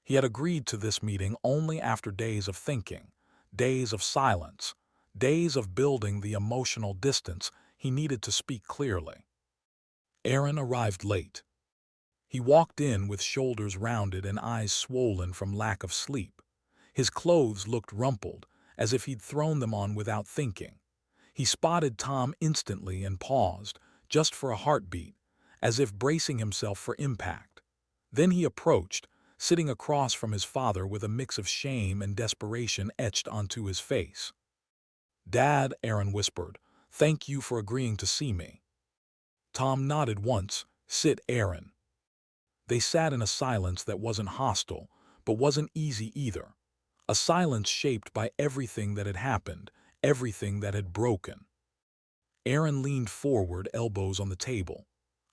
A: He had agreed to this meeting only after days of thinking, days of silence, days of building the emotional distance he needed to speak clearly. Aaron arrived late. He walked in with shoulders rounded and eyes swollen from lack of sleep. His clothes looked rumpled, as if he'd thrown them on without thinking. He spotted Tom instantly and paused, just for a heartbeat, as if bracing himself for impact. Then he approached, sitting across from his father with a mix of shame and desperation etched onto his face. "Dad," Aaron whispered, "thank you for agreeing to see me." Tom nodded once. "Sit, Aaron." They sat in a silence that wasn't hostile, but wasn't easy either. A silence shaped by everything that had happened, everything that had broken. Aaron leaned forward, elbows on the table.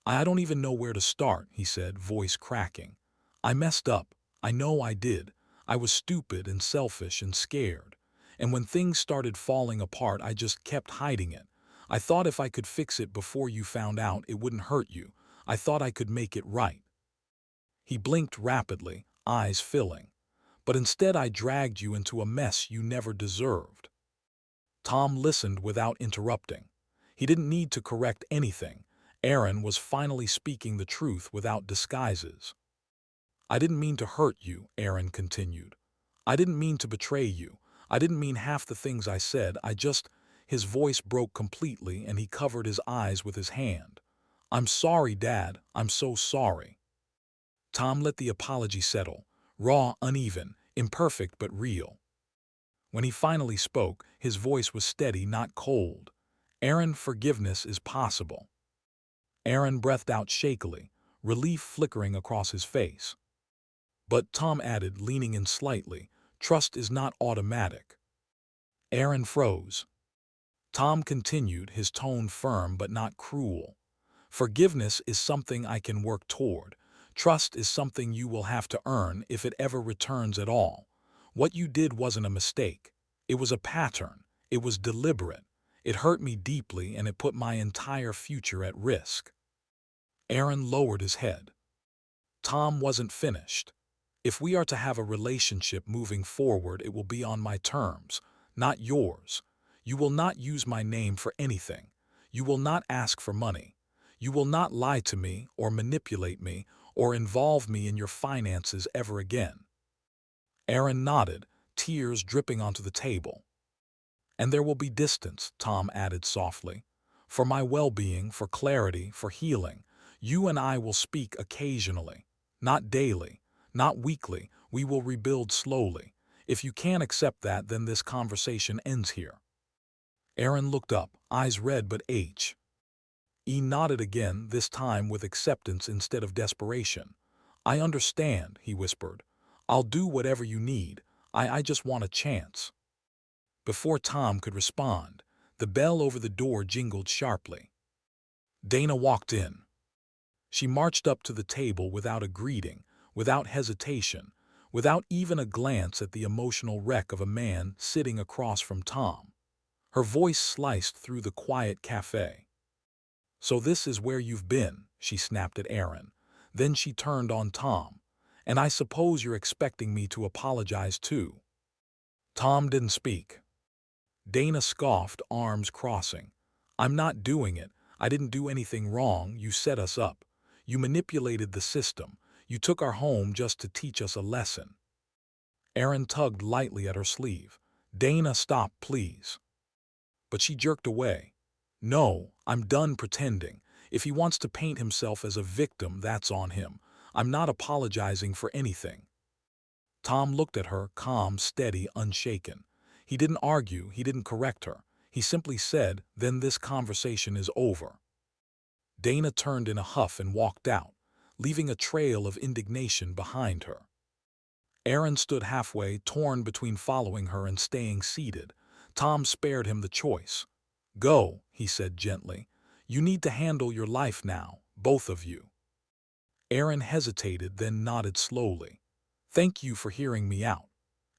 A: "I don't even know where to start," he said, voice cracking. "I messed up. I know I did. I was stupid and selfish and scared. And when things started falling apart, I just kept hiding it. I thought if I could fix it before you found out, it wouldn't hurt you. I thought I could make it right." He blinked rapidly, eyes filling. "But instead I dragged you into a mess you never deserved." Tom listened without interrupting. He didn't need to correct anything. Aaron was finally speaking the truth without disguises. "I didn't mean to hurt you," Aaron continued. "I didn't mean to betray you. I didn't mean half the things I said. I just—" His voice broke completely and he covered his eyes with his hand. "I'm sorry, Dad. I'm so sorry." Tom let the apology settle, raw, uneven, imperfect but real. When he finally spoke, his voice was steady, not cold. "Aaron, forgiveness is possible." Aaron breathed out shakily, relief flickering across his face. "But," Tom added, leaning in slightly, "trust is not automatic." Aaron froze. Tom continued, his tone firm but not cruel. "Forgiveness is something I can work toward. Trust is something you will have to earn if it ever returns at all. What you did wasn't a mistake. It was a pattern. It was deliberate. It hurt me deeply and it put my entire future at risk." Aaron lowered his head. Tom wasn't finished. "If we are to have a relationship moving forward, it will be on my terms, not yours. You will not use my name for anything. You will not ask for money. You will not lie to me or manipulate me or involve me in your finances ever again." Aaron nodded, tears dripping onto the table. "And there will be distance," Tom added softly. "For my well-being, for clarity, for healing. You and I will speak occasionally. Not daily, not weekly. We will rebuild slowly. If you can't accept that, then this conversation ends here." Aaron looked up, eyes red but He nodded again, this time with acceptance instead of desperation. "I understand," he whispered. "I'll do whatever you need. I just want a chance." Before Tom could respond, the bell over the door jingled sharply. Dana walked in. She marched up to the table without a greeting, without hesitation, without even a glance at the emotional wreck of a man sitting across from Tom. Her voice sliced through the quiet cafe. "So this is where you've been," she snapped at Aaron. Then she turned on Tom. "And I suppose you're expecting me to apologize too." Tom didn't speak. Dana scoffed, arms crossing. "I'm not doing it. I didn't do anything wrong. You set us up. You manipulated the system. You took our home just to teach us a lesson." Aaron tugged lightly at her sleeve. "Dana, stop, please." But she jerked away. "No, I'm done pretending. If he wants to paint himself as a victim, that's on him. I'm not apologizing for anything." Tom looked at her, calm, steady, unshaken. He didn't argue, he didn't correct her. He simply said, "Then this conversation is over." Dana turned in a huff and walked out, leaving a trail of indignation behind her. Aaron stood halfway, torn between following her and staying seated. Tom spared him the choice. "Go," he said gently. "You need to handle your life now, both of you." Aaron hesitated, then nodded slowly. "Thank you for hearing me out."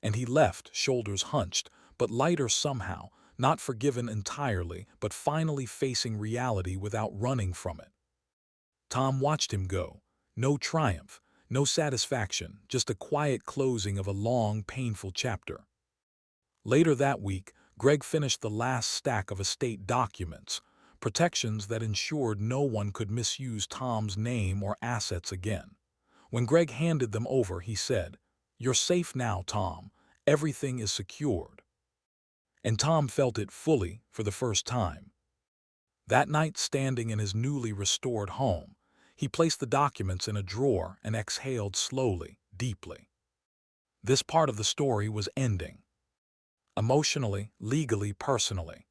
A: And he left, shoulders hunched, but lighter somehow, not forgiven entirely, but finally facing reality without running from it. Tom watched him go. No triumph, no satisfaction, just a quiet closing of a long, painful chapter. Later that week, Greg finished the last stack of estate documents, protections that ensured no one could misuse Tom's name or assets again. When Greg handed them over, he said, "You're safe now, Tom. Everything is secured." And Tom felt it fully for the first time. That night, standing in his newly restored home, he placed the documents in a drawer and exhaled slowly, deeply. This part of the story was ending. Emotionally, legally, personally.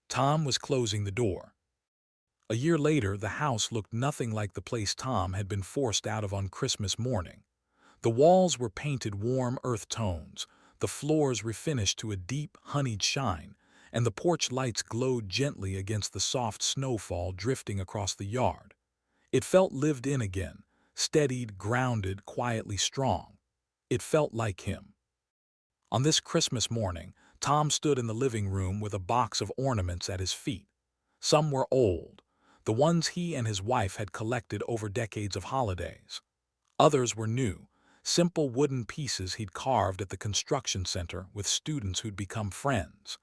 A: Tom was closing the door. A year later, the house looked nothing like the place Tom had been forced out of on Christmas morning. The walls were painted warm earth tones, the floors refinished to a deep, honeyed shine, and the porch lights glowed gently against the soft snowfall drifting across the yard. It felt lived in again, steadied, grounded, quietly strong. It felt like him. On this Christmas morning, Tom stood in the living room with a box of ornaments at his feet. Some were old, the ones he and his wife had collected over decades of holidays. Others were new, simple wooden pieces he'd carved at the construction center with students who'd become friends.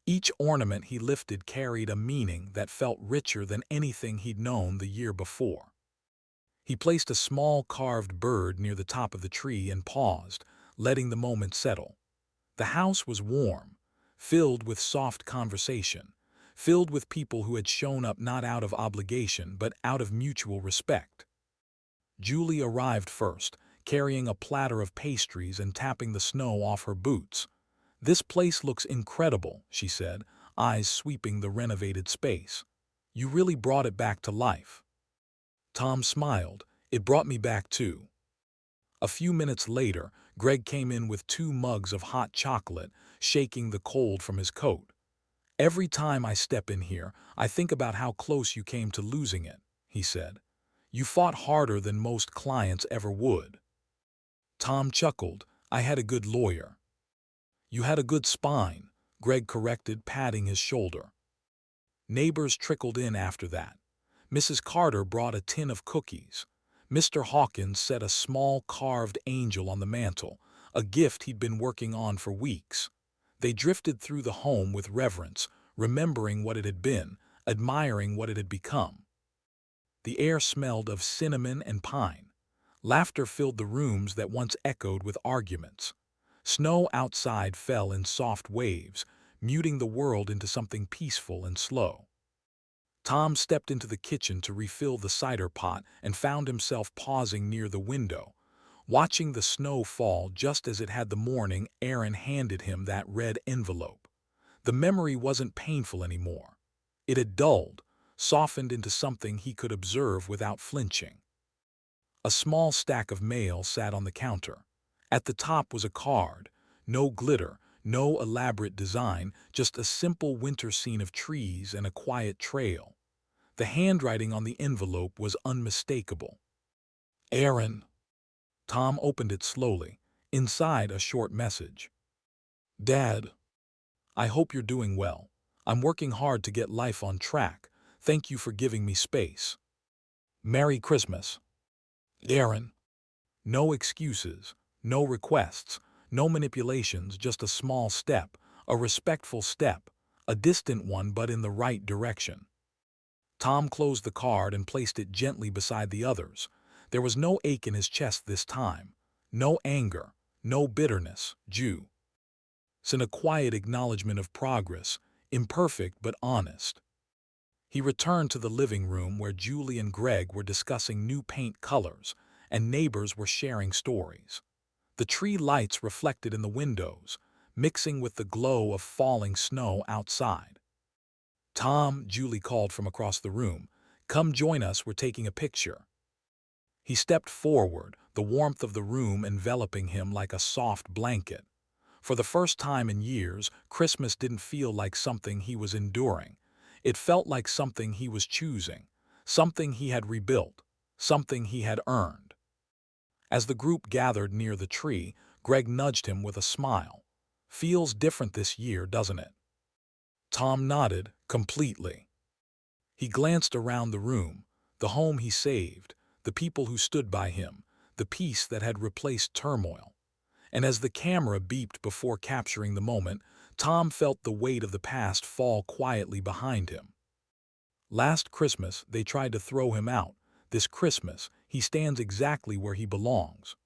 A: Each ornament he lifted carried a meaning that felt richer than anything he'd known the year before. He placed a small carved bird near the top of the tree and paused, letting the moment settle. The house was warm, filled with soft conversation, filled with people who had shown up not out of obligation but out of mutual respect. Julie arrived first, carrying a platter of pastries and tapping the snow off her boots. "This place looks incredible," she said, eyes sweeping the renovated space. "You really brought it back to life." Tom smiled. "It brought me back too." A few minutes later, Greg came in with 2 mugs of hot chocolate, shaking the cold from his coat. "Every time I step in here, I think about how close you came to losing it," he said. "You fought harder than most clients ever would." Tom chuckled. "I had a good lawyer." "You had a good spine," Greg corrected, patting his shoulder. Neighbors trickled in after that. Mrs. Carter brought a tin of cookies. Mr. Hawkins set a small carved angel on the mantel, a gift he'd been working on for weeks. They drifted through the home with reverence, remembering what it had been, admiring what it had become. The air smelled of cinnamon and pine. Laughter filled the rooms that once echoed with arguments. Snow outside fell in soft waves, muting the world into something peaceful and slow. Tom stepped into the kitchen to refill the cider pot and found himself pausing near the window, watching the snow fall just as it had the morning Aaron handed him that red envelope. The memory wasn't painful anymore. It had dulled, softened into something he could observe without flinching. A small stack of mail sat on the counter. At the top was a card. No glitter, no elaborate design, just a simple winter scene of trees and a quiet trail. The handwriting on the envelope was unmistakable. "Aaron." Tom opened it slowly. Inside, a short message. "Dad, I hope you're doing well. I'm working hard to get life on track. Thank you for giving me space. Merry Christmas. Aaron." No excuses, no requests, no manipulations, just a small step, a respectful step, a distant one but in the right direction. Tom closed the card and placed it gently beside the others. There was no ache in his chest this time, no anger, no bitterness, just a quiet acknowledgement of progress, imperfect but honest. He returned to the living room where Julie and Greg were discussing new paint colors, and neighbors were sharing stories. The tree lights reflected in the windows, mixing with the glow of falling snow outside. "Tom," Julie called from across the room, "come join us, we're taking a picture." He stepped forward, the warmth of the room enveloping him like a soft blanket. For the first time in years, Christmas didn't feel like something he was enduring. It felt like something he was choosing, something he had rebuilt, something he had earned. As the group gathered near the tree, Greg nudged him with a smile. "Feels different this year, doesn't it?" Tom nodded, completely. He glanced around the room, the home he saved, the people who stood by him, the peace that had replaced turmoil. And as the camera beeped before capturing the moment, Tom felt the weight of the past fall quietly behind him. Last Christmas, they tried to throw him out. This Christmas, he stands exactly where he belongs.